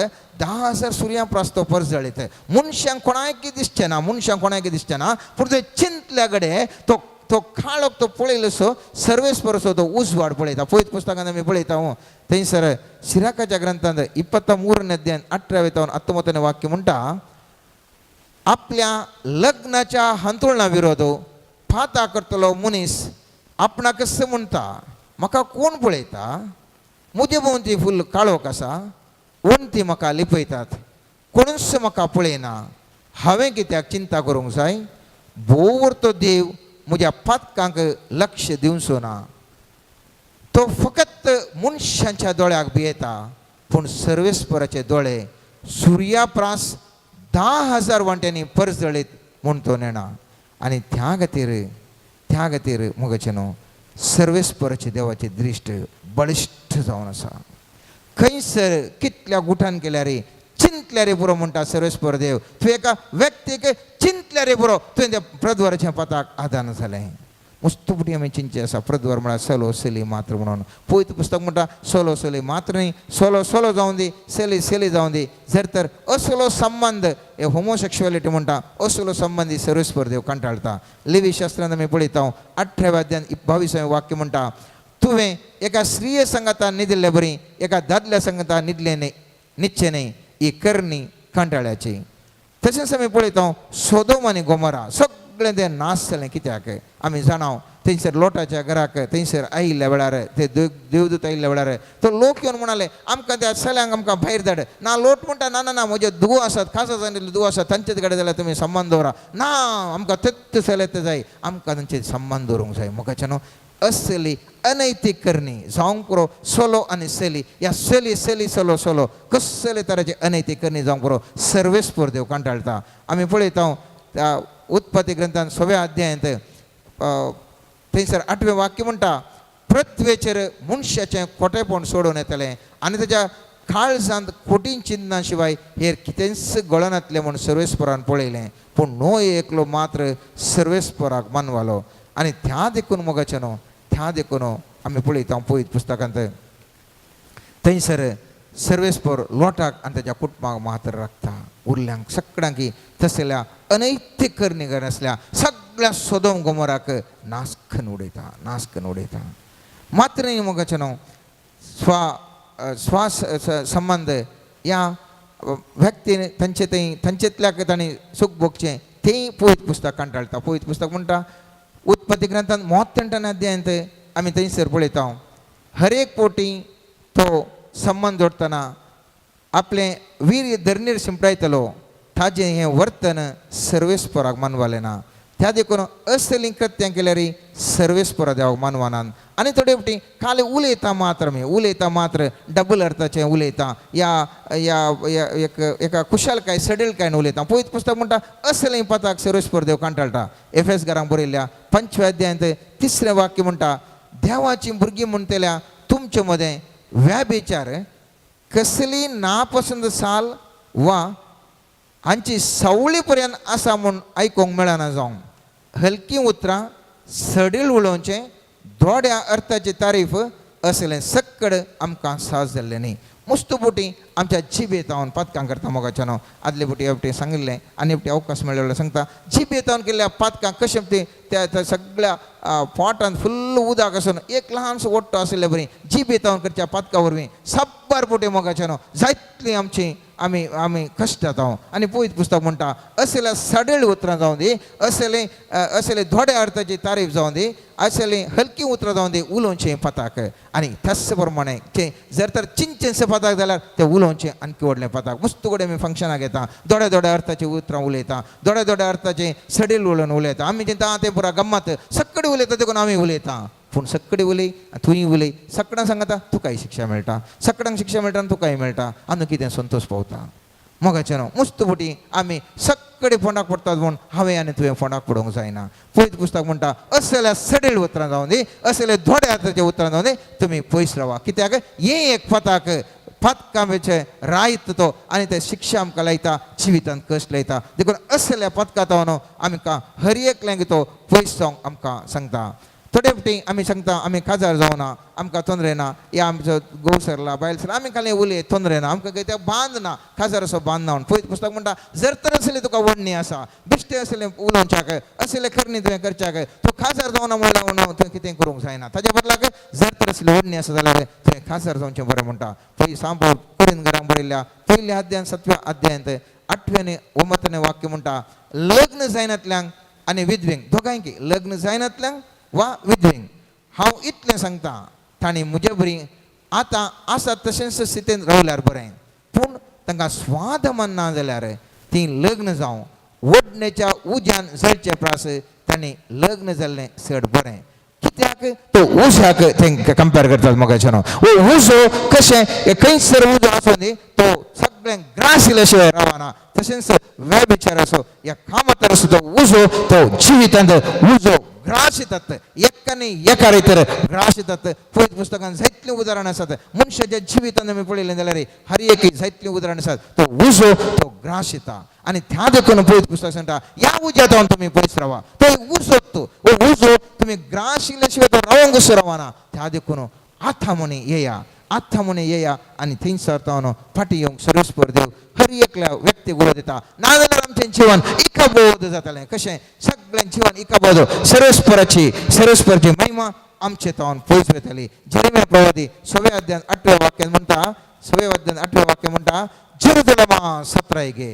10,000 सुर्यां प्रास्तो परस जळीत मनशांक कोणाक दिसचें ना पूण ते चिंतल्या घडये तो काळोख तो पळयलोसो सर्वेस्परसो तो उजवाड पळयता पळयत पुस्तकांत आमी पळयता थंयसर सिराकाच्या ग्रंथांत 23 अध्यायान 18 19 वाक्य म्हणटा आपल्या लग्नाच्या हंतुळणा विरोध फाता करतलो मनीस आपणाक कसं म्हणटा म्हाका कोण पळयता म्हजे भोंवती फुल काळोख आसा वण्टी म्हाका लिपयतात कोणूच म्हाका पळयना हांवें कित्याक चिंता करूंक जाय भोवर तो देव म्हज्या फातकांक लक्ष दिवचो ना तो फकत मनशांच्या दोळ्याक भियेता पूण सर्वेस्पराचे दोळे सुर्याप्रास 10,000 वांट्यांनी परस जळीत म्हूण तो नेना आनी त्या खातीर त्या खातीर मोगाचेनो सर्वेस्पराची देवाची दृश्ट बळिश्ठ जावन आसा. खंयसर कितल्या गुठान केल्यार चिंतल्यार पुरो म्हणटा सर्वेस्पर देव. तुवें एका व्यक्तीक चिंतल्यार पुरो तुवें त्या प्रद्वाराच्या पताक आदान जालें. मस्तपुटी आमी चिंचे आसा. प्रद्वार म्हळ्यार सोलो सली मात्र म्हणून. पयत पुस्तक म्हणटा सोलो सली मात्र न्ही, सोलो सोलो जावं दी, सली सली जावं दी. जर तर असलो संबंध हे होमोसेक्शुअलिटी म्हणटा, असलो संबंधी सर्वेस्पर देव कंटाळटा. लेवी शास्त्रांत आमी पळयता 18व्या अध्यायान 22वें वाक्य म्हणटा, तुवें एका स्त्रिये संगता न्हिदले बरी, एका दादल्या संगता न्हिदले न्हिदचे न्ही, ही करणी कंटाळ्याची. तशेंच आमी पळयता सोदोम आनी गोमोरा सगळें तें नाश जालें. कित्याक आमी जाणाव थंयसर लोटाच्या घराक थंयसर आयिल्ल्या वेळार ते देवदूत आयिल्ल्या वेळार तो लोक येवन म्हणाले आमकां त्या चल्यांक आमकां भायर धाड. ना लोट म्हणटा ना ना ना म्हजे दुवो आसात, खासा जाल्ले दुवो आसात, तांचेच कडेन जाल्यार तुमी संबंद दवरा. ना आमकां तेच चलत जाय, आमकां तांचे संबंद दवरूंक जाय. मोगाच्या न्हू असली अनैतीक करणी जावंक पुरो सोलो आनी सली, ह्या सली सली सोलो सोलो कसले तराची अनैतीक करणी जावंक पुरो सर्वेस्पर देव कंटाळटा. आमी पळयता त्या उत्पत्ती ग्रंथान 6व्या अध्यायांत थंयसर 8वें वाक्य म्हणटा, पृथ्वेचेर मनशाचें खोटेपण सोडून येतलें आनी ताच्या काळजांत खोटी चिंतना शिवाय हेर कितेंच गळनातलें म्हूण सर्वेस्परान पळयलें. पूण नोय एकलो मात्र सर्वेस्पराक मानवालो. आनी त्या देखून मोगाचें न्हू, त्या देखून आमी पळयता पळयत पुस्तकांत थंयसर सर्वेस्पर लोटाक आनी ताच्या कुटुंबाक मात्र राखता. उरल्यांक सगळ्यांक तसल्या अनैतीक करणी नासल्या सगळ्या सोदोम गोमोराक नाश करून उडयता, नाश करून उडयता. मात्र न्ही मोगाचें न्हू स्वास संबंध ह्या व्यक्तीन तांचेतल्याक तांणी सूख भोगचें तें पळयत पुस्तक कंटाळटा. पळयत पुस्तक म्हणटा उत्पत्ती ग्रंथांत 33व्या अध्यायांत आमी थंयसर पळयता हर एक पोटी तो संबंध जोडटना आपलें वीर धरणीर शिंपडायतलो, ताजें हें वर्तन सर्वेस्पराक मानवालें ना. त्या देखून असलीं कृत्यां केल्यार सर्वेस्परा देवाक मानवानान. आनी थोडे फावटी खाली उलयता मात्र डबल अर्थाचें उलयता, एका कुशलकाय सडळकायन उलयता. पळयत पुस्तक म्हणटा असलीं पताक सर्वेस्पर देव कंटाळटा. एफेसकारांक बरयल्ल्या 5व्या अध्यायांत 3रें वाक्य म्हणटा, देवाचीं भुरगीं म्हणटल्या तुमचे मदें व्याभिचार कसली नापसंद साल वा हांची सवळी पर्यंत आसा म्हूण आयकूंक मेळना. जावं हलकी उतरां सडील उलोवचें, थोड्या अर्थाची तारीफ असलें सक्कड आमकां साज जाल्लें न्ही. मस्तपुटी आमच्या जिबेतावन पातकां करता मोगाच्या न्हू. आदले फावटी हेवटें सांगिल्लें आनी फावटी अवकाश मेळ्ळो सांगता जिबेतावन केल्ल्या पातकां कशें ती त्या सगळ्या पोटांत फुल्ल उदक आसून एक ल्हानसो ओट्टो आशिल्ले बरी जिबेतावन करच्या पातका वरवीं सब्बर पोटी मोगाच्या न्हू जायतलीं आमची आमी कश्ट जाता. आनी पळयत पुस्तक म्हणटा असल्या सडळ उतरां जावं दी, असले थोड्या अर्थाची तारीफ जावं दी, असलें हलकी उतरां जावं दी उलोवचें पताक. आनी तस प्रमाणे जर तर चिंचेंशें पताक जाल्यार तें उलोवचें आनी व्हडलें पताक. मस्त कडेन आमी फंक्शनाक घेता, थोड्या अर्थाची उतरां उलयता, थोड्या अर्थाचें सडील उलोवन उलयता. आमी चिंता तें पुरा गम्मत सक्कडी उलयता देखून आमी उलयता. पूण सक्कडी उलय तुयी उलय, सक्कडांक सांगता तुकाय शिक्षा मेळटा, सक्कडांक शिक्षा मेळटा आनी तुकाय मेळटा आनी कितें संतोश पावता. मोगाचें न्हू मस्त फावटी आमी सक्कडी फोंडाक पडटात म्हूण हांवें आनी तुवें फोंडाक पडोवंक जायना. पळयत पुस्तक म्हणटा असल्या सडील उतरां जावं दी, असले थोड्या अर्थाचें उतरां जावं दी, तुमी पयस रावा. कित्याक हें एक पताक पथकांचें रायत तो आनी ते शिक्षा आमकां लायता, जिवितांत कश्ट लायता. देखून असल्या पथकांत न्हू आमकां हर एकल्यांक तो पयस जावंक आमकां सांगता. थोडे फावटी आमी सांगता आमी काजार जावना, आमकां तोंदरे ना, या आमचो घोव सरला बायल सरला आमी खाली उलय तोंदरे ना, आमकां कितें बांद ना, काजार असो बांद ना. पळयत पुस्तक म्हणटा जर तर असली तुका वडणी आसा, बिश्टे असले उलोवच्याक, असले करणी तुवें करच्याक, तूं काजार जावना म्हणून तुवें कितें करूंक जायना. ताच्या बदलाक जर तर असली वडणी आसा जाल्यार तुवें काजार जावचें बरें म्हणटा. पळय सांबाळ करून घरांक बरयल्ल्या 1व्या अध्यायान 7व्या अध्यायांत 8वें आनी 9वें वाक्य म्हणटा, लग्न जायनातल्यांक आनी विधवेंक दोगांयकी, लग्न जायनातल्यांक वा विधवेंक हांव इतलें सांगता, तांणी म्हजे बरी आतां आसा तशेंच स्थितीन रावल्यार बरें. पूण तांकां स्वाद मानना जाल्यार तीं लग्न जावं वडणेच्या उज्यान जळचे प्रास तांणी लग्न जाल्लें चड बरें. कित्याक तो उज्याक तेंकां कंपेर करतात मोगाचें न्हू. उजो कशें खंयसर उजो आसूं न्ही तो सगळ्यांक ग्रास येयल्या शिवाय रावना. तशेंच वेबिचार असो या कामांत असो तो उजो तो जिवितांत उजो ग्रासितात एकाने एका तर ग्रासितात पवित्र पुस्तकान जायतली उदाहरण असतात मनुष्याच्या जिवितान मी पळयलें जाल्यार हर एक जायतली उदाहरण असतात तो उजो तो ग्रासिता आणि त्या देखून पवित्र पुस्तक सांगता या उज्यात तुम्ही पयस रावा तो उजोत तो उजो तुम्ही ग्रासिल्ल्याशिवाय तो रावंक रावाना त्या देखून आता म्हणे येया आत्ता म्हणे येया आणि थंयसर तो फाटी येवंक सर्वेस्पर देव हर एकल्या व्यक्ती उलो दिता नाजाल्यार आमचें जिवन इकाबोध जातालें कशें सगळ्यां जिवन इकाबोध सर्वेस्पराची महिमा आमचे तावन पयस वयतली जेरेमिया प्रवादी 6व्या अध्यायान 8व्या वाक्यान म्हणटा 6व्या अध्यायान 8वें वाक्य म्हणटा जेरुसलेमा सत्राय गे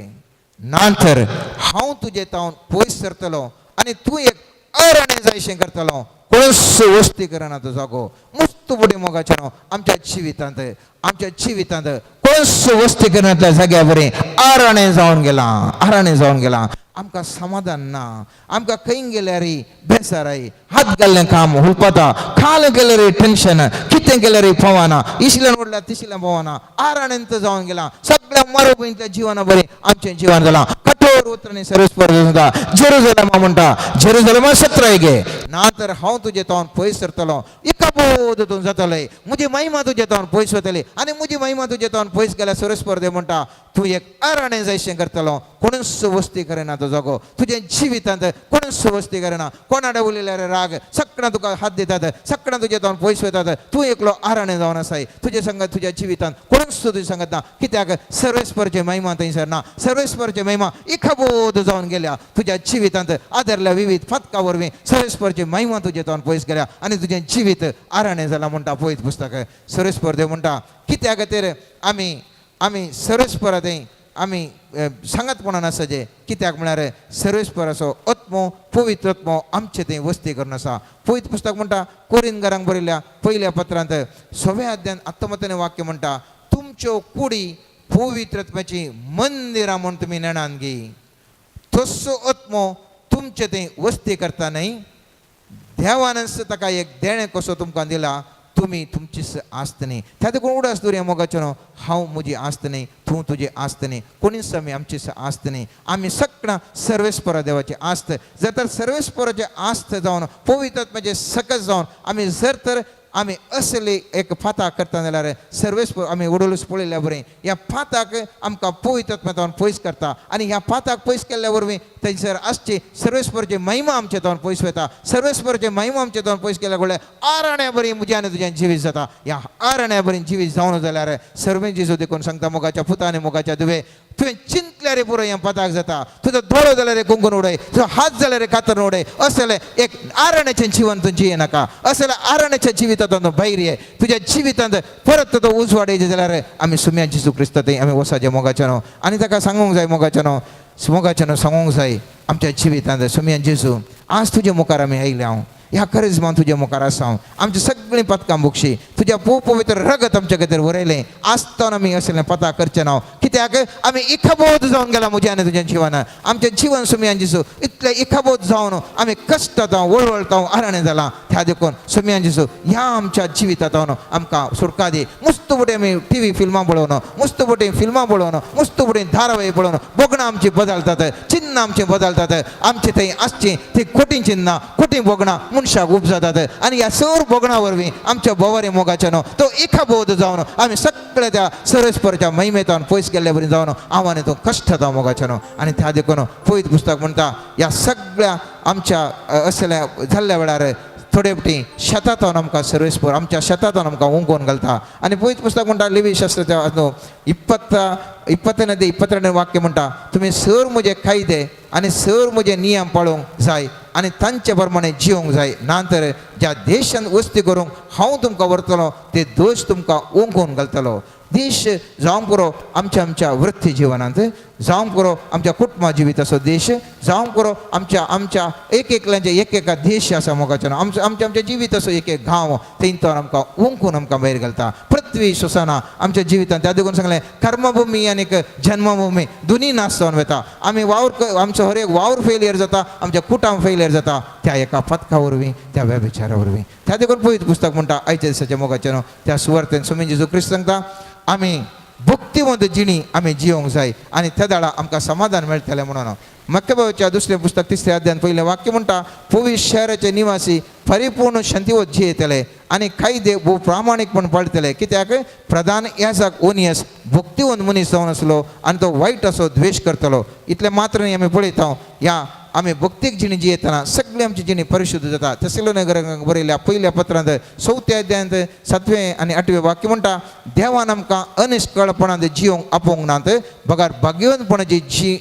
नंतर हांव तुजे तावन पयस सरतलो आनी तूं एक अराणें जायशें करतलो कोणस वस्ती करना तो जागो मस्त बुडी मोगाच्यानो आमच्या जिवितांत कोणस वस्ती करण्यातल्या जाग्या बरें आराणें जावन गेलां आमकां समाधान ना आमकां खंय गेल्यार बेसाराय हात घाल्लें काम हुलपता खाल गेल्यार टेन्शन कितें गेल्यार पवाना इशल्यान ओडल्यार तिशल्यान पवाना आराणेंत जावन गेलां सगळ्या मरोबींतल्या जिवना बरें आमचें जिवन जालां कठोर उतरणी सर्वेस्पर जाता जेरुसलेमा म्हणटा जेरुसलेमा सत्राय गे ना तर हांव तुजे तावन पयस सरतलो इकाबोध तूं जातलें म्हजी महिमा तुजे तावन पयस वतली आनी म्हजी महिमा तुजे तावन पयस गेल्यार सर्वेस्पर देव म्हणटा तूं एक अराणें जायशें करतलो कोणूच वस्ती करिना तो जागो तुजे जिवितांत कोणूच वस्ती करिना कोणाडे उलयल्यार राग सगळ्यां तुका हात दितात सगळ्यां तुजे तावन पयस वतात तूं एकलो आराणें जावन आसाय तुजे संगत तुज्या जिवितांत कोणूच तुजे संगत ना कित्याक सर्वेस्परची महिमा थंयसर ना सर्वेस्परची महिमा इकाबोध जावन गेल्या तुज्या जिवितांत आदरल्या विविध फातका वरवीं सर्वेस्परची महिमा तुजे तावन पयस गेल्या आनी तुजें जिवीत आराणें जालां म्हणटा पळयत पुस्तक सर्वेस्पर देव म्हणटा कित्या खातीर आमी सर्वेस्परा थंय आमी सांगतपणान आसा जे कित्याक म्हळ्यार सर्वेस्पराचो आत्मो पवित्र आत्मो आमचे थंय वस्ती करून आसा पळयत पुस्तक म्हणटा कोरिंथकारांक बरयल्या पयल्या पत्रांत 6व्या अध्यायान 19वें वाक्य म्हणटा तुमच्यो कुडी पवित्र आत्म्याची मंदिरां म्हूण तुमी नेणान घे तसो आत्मो तुमचे थंय वस्ती करता न्हय देवानच ताका एक देणें कसो तुमकां दिला तुम्ही तुमचीच आस्त न्ही त्या देखून उडास दवरया मोगाचो हांव म्हजी आस्त न्ही तूं तुजी आस्त न्ही कोणीच आमी आमचीच आस्त न्ही आमी सगळां सर्वेस्परा देवाची आस्त जर तर सर्वेस्पराची आस्त जावन पवित्र आत्म्याचे सकस जावन आमी जर तर आमी असली एक फाताक करता जाल्यार सर्वेस्पर आमी उडोलूच पळयल्या बरें ह्या फाताक आमकां पवित्र आत्म्यान पयस करता आनी ह्या फाताक पयस केल्ल्या वरवीं थंयसर आसची सर्वेस्परची महिमा आमचे तावन पयस वता सर्वेस्परची महिमा आमचे तावन पयस केल्या कडल्यार आराण्या बरी म्हज्या आनी तुज्यान जिवीत जाता ह्या आराण्या बरी जिवीत जावन जाल्यार सर्वे जेजू देखून सांगता मोगाच्या पुता आनी मोगाच्या दुवे तुवें चिंतल्यार पुरो हें पताक जाता तुजो दोळो जाल्यार गुंगून उडय तुजो हात जाल्यार कातरून उडय असलें एक आराण्याचें जिवन तूं जिये नाका असलें आराण्याच्या जिवितांत भायर ये तुज्या जिवितांत परत तो उजवाड येयचे जाल्यार आमी सुम्या जेजू क्रिस्त थंय आमी वसाचे मोगाच्यानो आनी ताका सांगूंक जाय मोगाच्यानो सांगूंक जाय आमच्या जिवितांत सुम्या जेजू आज तुजे मुखार आमी आयले हांव ह्या करिज्मान तुजे मुखार आसा हांव आमची सगळीं पथकां बुकशी तुज्या पवित्र रगत आमच्या खातीर वरयलें आसतना आमी असलें पता करचें ना कित्याक आमी इकाबोध जावन गेला म्हज्या आनी तुज्या जिवनान आमचें जिवन सुमयान जेजू इतलें इकाबोध जावन आमी कश्टांत वळवळटा आराणें जालां त्या देखून सुमयान जेजू ह्या आमच्या जिवितांत आमकां सुटका दी मस्त बटें आमी टीव्ही फिल्मां पळोवन मस्त बटें फिल्मां पळोवन मस्त बटें धारावाही पळोवन बोगणां आमची बदलतात चिन्नां आमची बदलतात आमचे थंय आसची ती खोटी चिन्नां खोटी बोगणां मनशाक उपजातात आनी ह्या सर बोगणा वरवीं आमच्या बोवारे मोगाच्यानो तो इकाबोध जावन आमी सगळ्या त्या सर्वेस्परच्या महिमेतान पयस गेल्ले बरी जावन आव्हान तो कश्ट जाता मोगाच्यानो आनी त्या देखून पळयत पुस्तक म्हणटा ह्या सगळ्या आमच्या असल्या जाल्ल्या वेळार थोडे फावटी शेतांतून आमकां सर्वेस्पर आमच्या शेतांतून आमकां उंकोवन घालता आनी पळयत पुस्तक म्हणटा लेवी शास्त्राच्या 22 वाक्य म्हणटा तुमी सर म्हजे कायदे आनी सर म्हजे नियम पाळोवंक जाय आनी तांचे प्रमाणे जिवंक जाय नातर ज्या देशांत वस्ती करूंक हांव तुमकां व्हरतलो ते दोश तुमकां ओंकोवन घालतलो देश जावं पुरो आमच्या वृत्ती जिवनांत जावं पुरो आमच्या कुटुंबा जिविताचो देश जावं पुरो आमच्या एकल्यांचे एक देश आसा मोगाच्यान आमच्या जिविताचो एक गांव थंयतून आमकां ओंकून आमकां भायर घालता पृथ्वी सुसाना आमच्या जिवितांत त्या देखून सांगलें कर्मभुमी आनी जन्मभुमी दोनी नाश जावन वता आमी आमचो हर एक वावर फेलियर जाता आमच्या कुटुंब फेलियर जाता त्या एका पथका वरवीं त्या व्यभिचारा वरवीं त्या देखून पळयत पुस्तक म्हणटा आयच्या दिसाच्या मोगाच्यान त्या सुवार्थेन सुमी जेजू क्रिस्त सांगता आमी भक्तिमंत जिणी आमी जियोंक जाय आनी त्या दाडा आमकां समाधान मेळटलें म्हणून मक्केबाच्या दुसरें पुस्तक 3 अध्यायान पयलें वाक्य म्हणटा पवित्र शहराचे निवासी परिपूर्ण शांतीवत जियेतले आनी कायदे भोव प्रामाणीकपण पाळटले कित्याक प्रधान याजक ओनियस भक्तिवंत मनीस जावन आसलो आनी तो वायट असो द्वेश करतलो इतलें मात्र न्ही आमी पळयता ह्या आमी भक्तीक जिणी जियेतना सगळी आमची जिणी परिशुद्ध जाता थेसलोनिकेंक बरयल्या पयल्या पत्रांत 4 अध्यायांत 7 आनी 8 वाक्य म्हणटा देवान आमकां अनिश्कळपणांत जियोंक आपोवंक नात बगार भाग्यवंतपणाची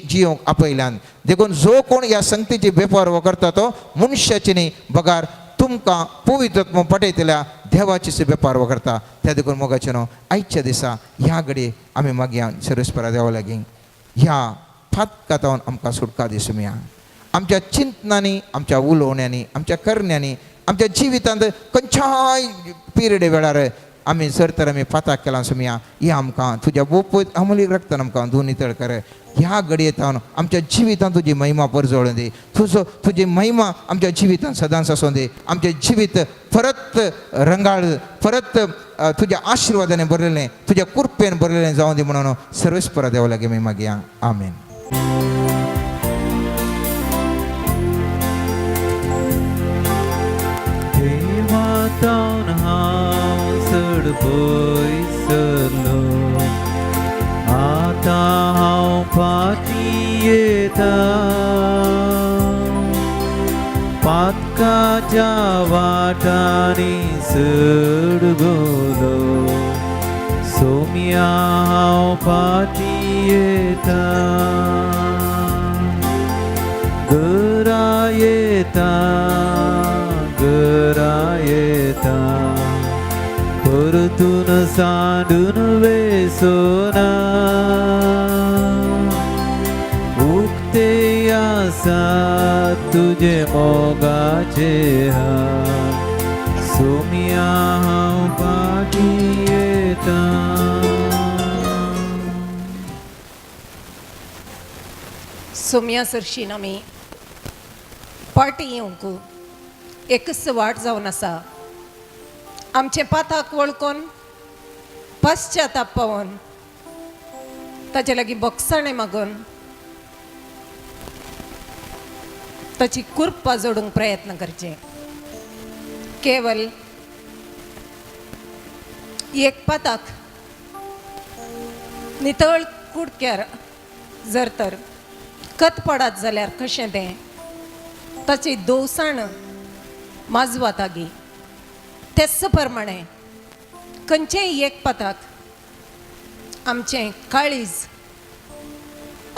जियोंक आपयल्यान देखून जो कोण ह्या संगतीची बेपारवो करता तो मनशाची न्ही बगार तुमकां पवित्रत्व पटयतल्या देवाची बेपारवो करता त्या देखून मोगाचे न्हू आयच्या दिसा ह्या घडये आमी मागया सर्वेस्परा देवा लागीं ह्या फातकातावन आमकां सुटका दिसूं मेळा आमच्या चिंतनांनी आमच्या उलोवण्यांनी आमच्या करण्यांनी आमच्या जिवितांत खंयच्याय पिरियड वेळार आमी जर तर आमी फाताक केला सुमिया ही आमकां तुज्या बोपयत अमलीक रक्तान आमकां दोन नितळ कर ह्या घडयेंतावन आमच्या जिवितांत तुजी महिमा परजळून दी तुजी महिमा आमच्या जिवितांत सदांच आसूं दी आमचें जिवीत परत रंगाळ परत तुज्या आशिर्वादाने भरलेलें तुज्या कृपेन भरलेलें जावं दी म्हणून सर्वेस्परा देवा लागीं आमी मागया आमेन. Down house पयसलो आता हांव फाटी येता पातकाच्या वाटांनी सडगलो सोम्या हांव फाटी येता घरा येता परतून सांडून वेसोना उक्ते आसा तुजे मोगाचे हात सोम्या हांव फाटी येता. सोम्या सरशीन आमी पार्टी येवंक एकच वाट जावन आसा आमचे पाताक वळखून पश्चाताप पावोन ताचे लागीं बोगसाणें मागून ताची कृपा जोडूंक प्रयत्न करचे केवल एक पाताक नितळ कुडक्यार जर तर कत पडत जाल्यार कशें तें ताची दोवसाण माजवातागी तेच प्रमाणे खंयचेय एक पाताक आमचें काळीज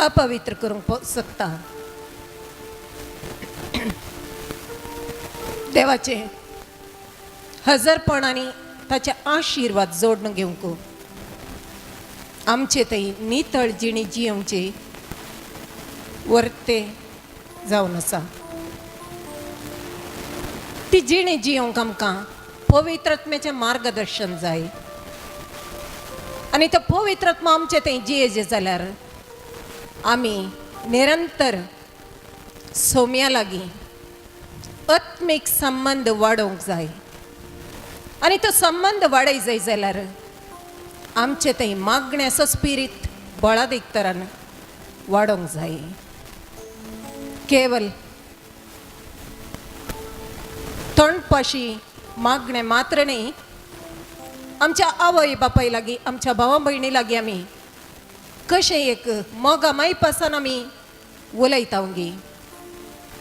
अपवित्र करूंक शकता. देवाचे हजरपणांनी ताचे आशिर्वाद जोडून घेवंक आमचे थंय नितळ जिणी जियोवची वर्ते जावन आसा. ती जिणी जियोवंक आमकां पवित्रत्मेचें मार्गदर्शन जाय आनी तो पवित्रत्मा आमचे थंय जियेजे जाल्यार आमी निरंतर सोम्या लागीं आत्मीक संबंद वाडोवंक जाय आनी तो संबंद वाडय जाय जाल्यार आमचे थंय मागण्याचो स्पिरीट बळादीक तरान वाडोवंक जाय. केवल तोंडपाशी मागणें मात्र न्ही आमच्या आवय बापाय लागीं आमच्या भावा भयणी लागीं आमी कशें एक मोगा माई पासान आमी उलयतावंगी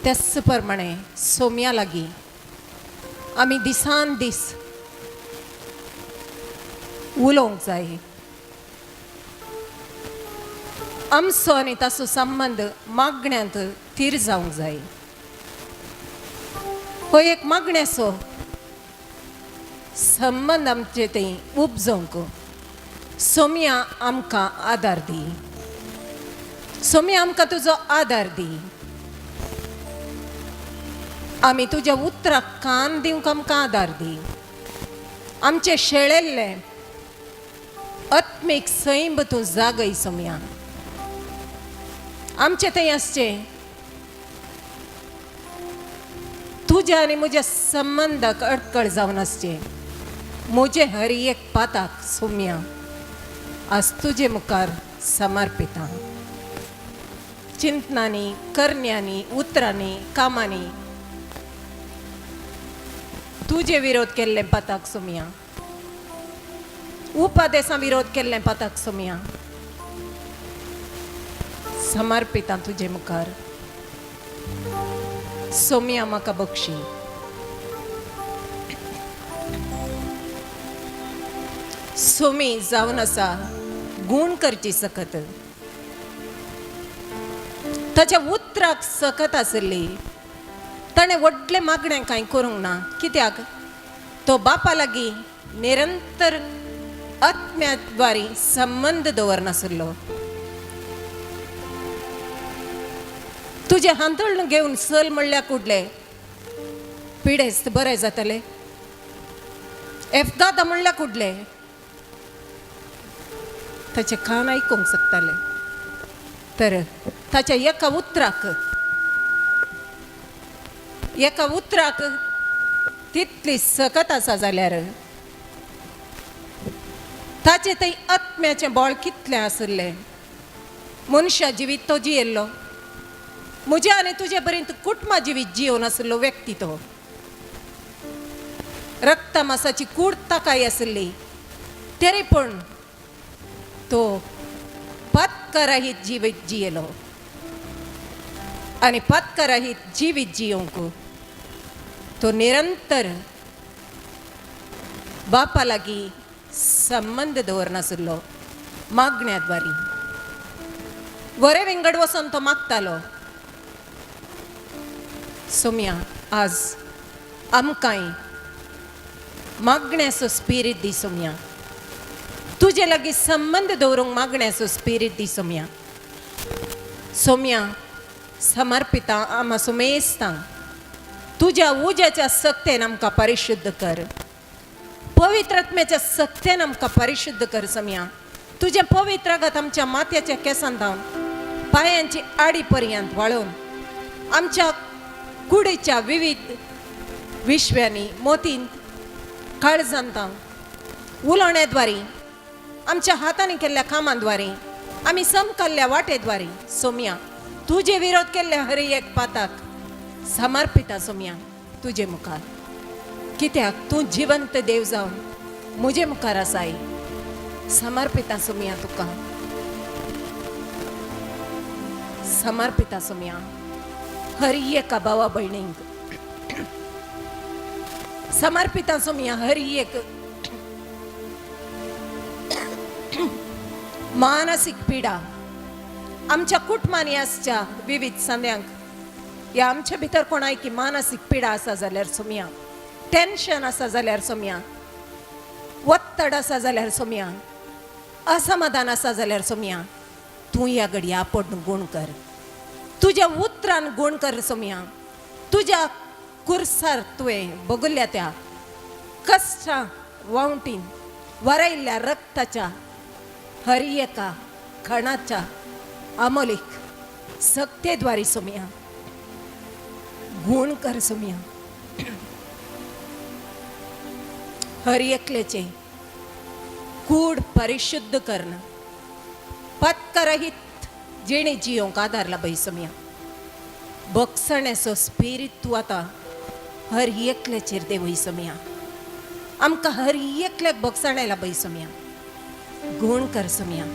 तेच प्रमाणे सोम्या लागीं आमी दिसान दीस उलोवंक जाय. आमचो आनी ताचो संबंद मागण्यांत थीर जावंक जाय. हो एक मागण्याचो संबंद आमचे थंय उपजोवंक सोम्या आमकां आदार दी. सोम्या आमकां तुजो आदार दी. आमी तुज्या उतराक कान दिवंक आमकां आदार दी. आमचे शेळेल्ले आत्मीक सैम तूं जागय सोम्या. आमचे थंय आसचें तुज्या आनी म्हज्या संबंदाक अडकळ जावन आसचें. म्हजे हर एक पाताक सोम्या आज तुझे मुखार समर्पिता. चिंतनांनी, करण्यांनी, उतरांनी, कामांनी तुझे विरोध केल्ले पताक सुमिया. उपादेशां विरोध केल्ले पताक सुमिया. समर्पिता तुझे मुखार. सोम्या म्हाका बक्षी. सोमी जावन आसा गुण करची सकत. ताच्या उतराक सकत आसली. ताणें व्हडले मागणें कांय करूंक ना. कित्याक तो बापा लागीं निरंतर आत्म्याद्वारी संबंध दवरनासलो. तुजे हांतळ घेवन सल म्हणल्यार कुडले पिडेस्त बरें जातले. एफगादा म्हणल्यार कुडले ताचे कान आयकूंक शकताले. तर ताच्या एका उतराक तितली सकत आसा जाल्यार ताचे थंय आत्म्याचें बळ कितलें आसलें. मनशा जिवीत तो जियेल्लो. म्हज्या आनी तुजे पर्यंत कुटुंबा जिवीत जियोन आसलो व्यक्ती तो. रक्ता मासाची कूड ताकाय आसली. तरी पूण तो पत्करहीत जिवीत जियेलो. आनी पत्करहीत जिवीत जियोंक तो निरंतर बापा लागीं संबंध दवरनासलो. मागण्याद्वारी बरे विंगड वचोन तो मागतालो. सोम्या आज आमकांय मागण्याचो स्पिरीट दी सोम्या. तुजे लागीं संबंध दवरूंक मागण्याचो स्पिरीट दी सोम्या. सोम्या समर्पिता आम्हा सुमेस्तां तुझ्या उज्याच्या सक्तेन आमकां परिशुद्ध कर. पवित्र आत्म्याच्या सक्तेन आमकां परिशुद्ध कर सोम्या. तुजें पवित्र रगत आमच्या माथ्याच्या केंसांत धांवन पांयांची आडी पर्यंत वाळोवन आमच्या कुडीच्या विविध विश्व्यांनी मोतींत काळजांत उलोवण्याद्वारी आमच्या हातांनी केल्ल्या कामांद्वारे आमी समकल्ल्या वाटेद्वारे सोम्या तुजे विरोध केल्ले हर एक पाताक समर्पिता सोम्या तुजे मुखार. कित्याक तूं जिवंत देव जावन म्हजे मुखार आसाय. समर्पिता सोम्या तुका. समर्पिता सोम्या हर एका भावा भयणींक. समर्पिता सोम्या हर एक मानसिक पिडा आमच्या कुटुंबांनी आसच्या विविध संद्यांक या आमच्या भितर कोणाय की मानसिक पिडा आसा जाल्यार सोम्या, टेन्शन आसा जाल्यार सोम्या, वत्तड आसा जाल्यार सोम्या, असमाधान आसा जाल्यार सोम्या तूं ह्या घडये आपण गुण कर. तुज्या उतरान गुण कर सोम्या. तुज्या कुर्सार तुवें बगुल्ल्या त्या कश्टां वावटीन वरायल्ल्या रक्ताच्या हर एका खणाच्या अमोलीक सक्तेद्वारी सोम्या गुण कर सोम्या. हर एकल्याचे कूड परिशुद्ध करणं पत्करहित जिणे जियोंक आदार लाभय सोम्या. बक्षण्याचो स्पिरीट तूं आतां हर एकल्याचेर देवय सोम्या. आमकां हर एकल्याक बक्षणे लाभय सोम्या. गुण कर सोम्या.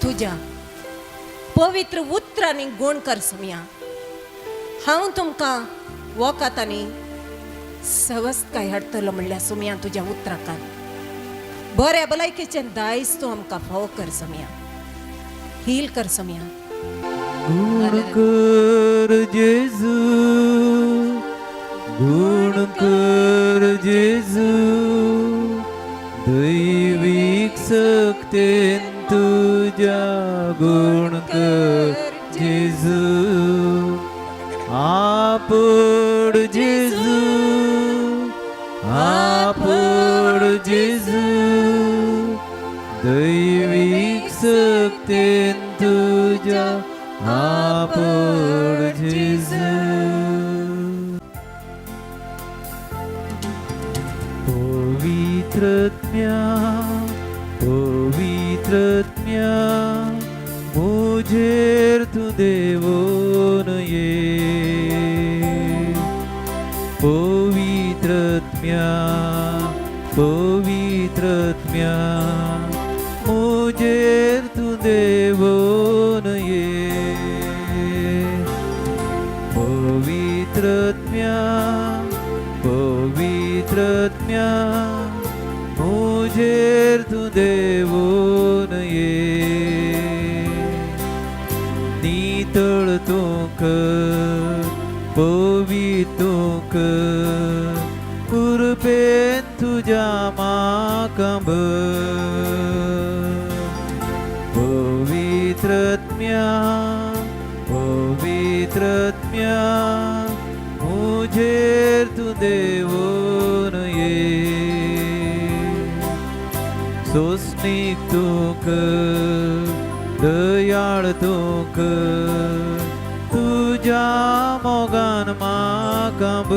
तुज्या पवित्र उतरांनी गुण कर सोम्या. हांव तुमकां वोकातांनी सवस्काय हाडटलो म्हणल्यार सोम्या तुज्या उतराकान बऱ्या भलायकेचें दायज तूं आमकां फावो कर सोम्या. हील कर सोम्या. गुण कर जेजू, गुण कर जेजू, दैविक सक्तेन तुझ्या गुण कर जेजू. आपड जेजू, आपड जेजू, दैविक सक्तेन तुझ्या आपड जेजू. पवित्रत्म्या पवित्र पवित्रत्म्या मुझेर तू देवोन ये पवित्रत्म्या पवित्रत्म्या मुझेर तू देवोन ये पवित्रत्म्या पवित्रत्म्या मुझेर तू देवोन ये नितळ तू कर पवित्र कर कुरपेन तुझ्या माकंब पवित्रत्म्या पवित्रत्म्या मुझेर तू देवोन ये सोसनीक तू कर दयाळ तू कर तुझ्या मोगान माकंब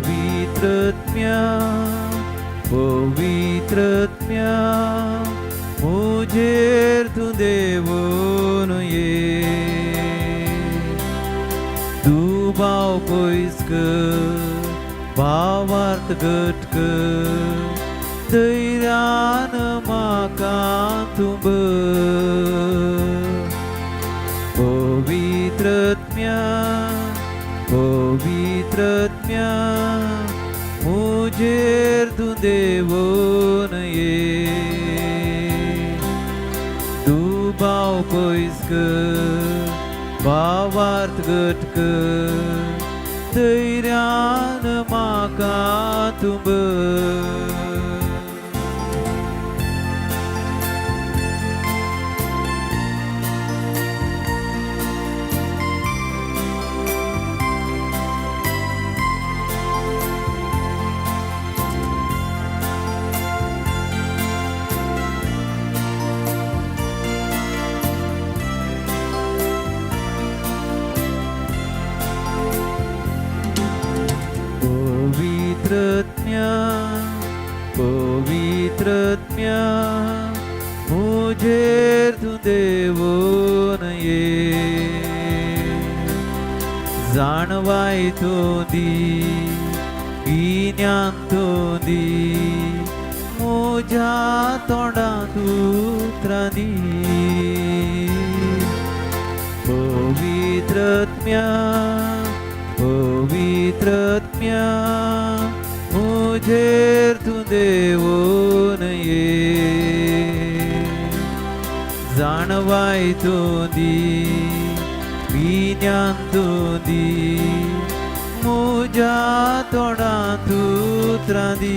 पवित्रत्म्या पवित्रत्म्या मुझेर तू देवोन ये तू भाव पयस कर भावार्थ घट कर धैर्यान म्हाका तुंब पवित्रत्म्या पवित्रत्म्या मुझेर तू देवोन ये तू भाव पयस कर भावार्थ घट कर धैर्यान म्हाका तुंब पवित्रत्म्या पवित्रत्म्या मुझेर तू देवोन ये जाणवाय तू दी गिन्यान तू दी मुझ्या तोंडांत उतरां दी पवित्रत्म्या पवित्रत्म्या मुझेर तू देवोन ये जाणवाय तू दी गिन्यान तू दी मुझ्या तोंडांत उतरां दी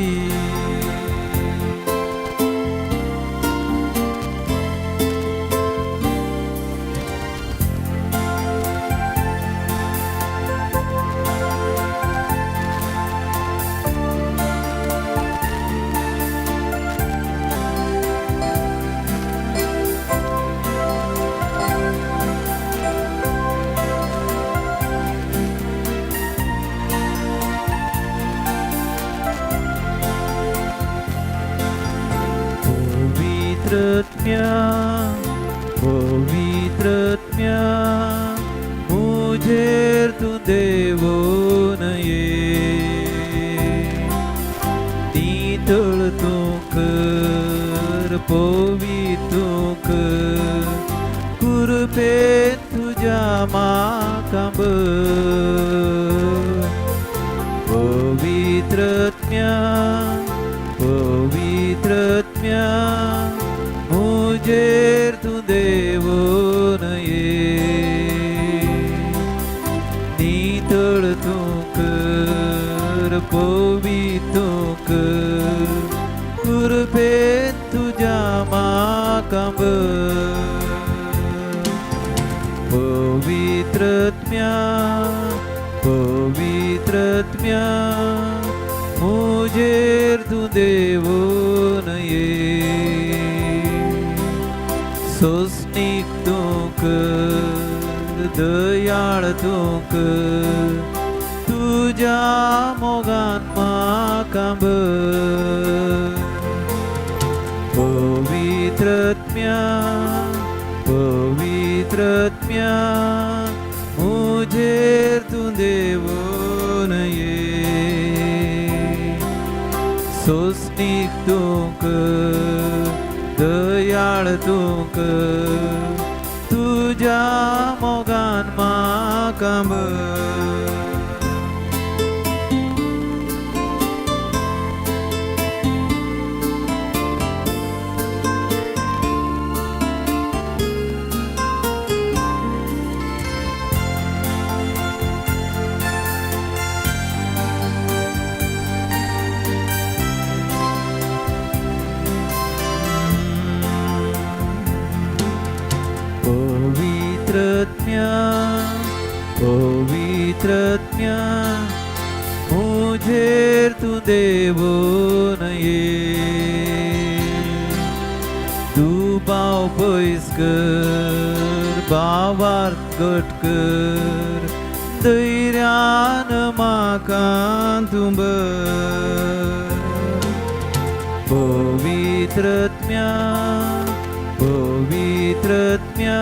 पवित्रत्म्या पवित्रत्म्या मुझेर तू देवोन ये नितळ तू कर पवित्र कर कुरपेन तुझ्या माकंब पवित्रत्म्या पवित्रत्म्या मुझेर तू देवोन ये नितळ तू कर पवित्र कर कुरपेन तुझ्या माकंब पवित्रत्म्या मुझेर तू देवून ये सोसनीक तू कर दयाळ तू कर तुझ्या मोगान म्हाका भर पवित्रत्म्या पवित्रत्म्या मुझेर तू देवून ये सोसनीक तू कर दयाळ तू कर तुझ्या मोगान म्हाका भर पवित्रत्म्या मुझेर तू देवून ये तू भाव पयस कर भावार्थ घट कर धैर्यान म्हाका तू भर पवित्रत्म्या पवित्रत्म्या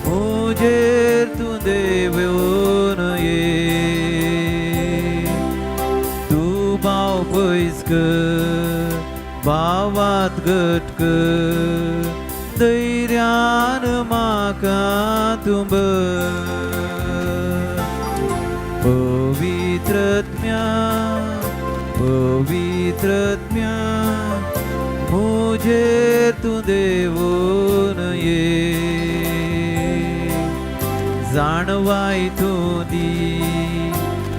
मुझेर तू देवून ये तू भाव पयस कर भावात घट कर धैर्यान म्हाका तू भर पवित्रत्म्या पवित्रत्म्या मुझेर तू देवून ये जाणवाय तू दी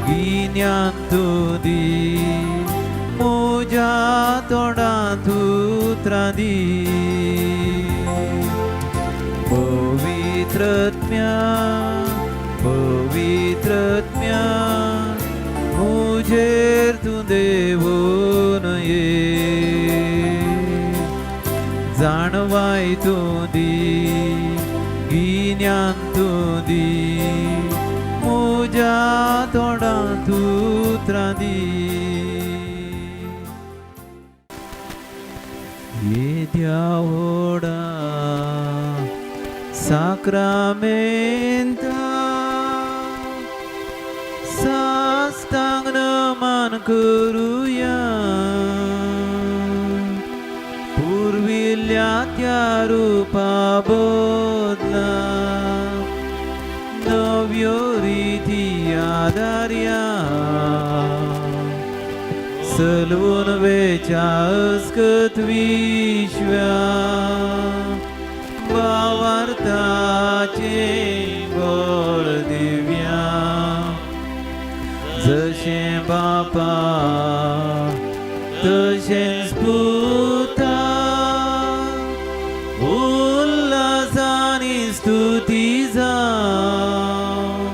गिन्यान तू दी मुझ्या तोंडांत उतरां दी पवित्रत्म्या पवित्रत्म्या मुझेर तू देवून ये जाणवाय तू दी गिन्यान तू दी मुझ्या तोंडांत उतरां दी येद्या व्हडा साक्रामेंता सास्तांग नमन करुया पुर्विल्ल्या त्या रूपा बदला नव्यो रिती आदार्या सलवून वेच्या अस्कत विश्व्या भावार्थाचे बळ दिव्या जशे बापा तशेंच पुता उल्हासानी स्तुती जावं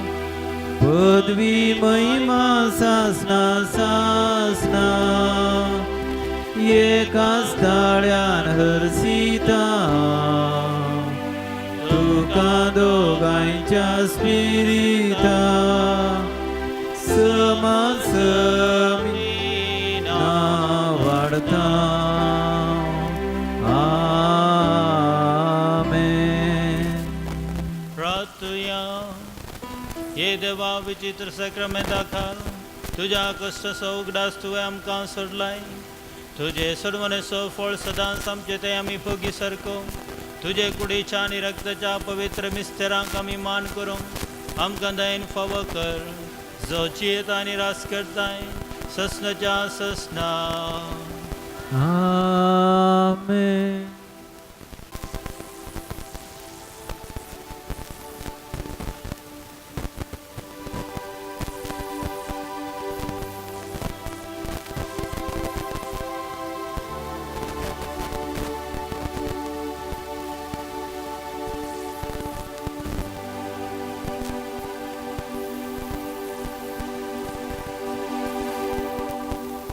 पदवी महिमा सासना सासना एकाच ताळ्यान हरसिता तुका दोगांच्या स्पिरिता समसमी वाढता आमेन. प्रार्थया हे देवा विचित्र सक्रमेंता खाल तुझ्या कष्ट सौगडास तुवें आमकां सोडलाय तुझे सोडवणे सो फळ सदांच आमचे ते आमी फोगी सारको तुझे कुडीच्या आनी रक्ताच्या पवित्र मिस्तेरांक आमी मान करूंक आमकां दयेन फावो कर जो जियेता आनी रास करताय ससनाच्या ससना आमेन.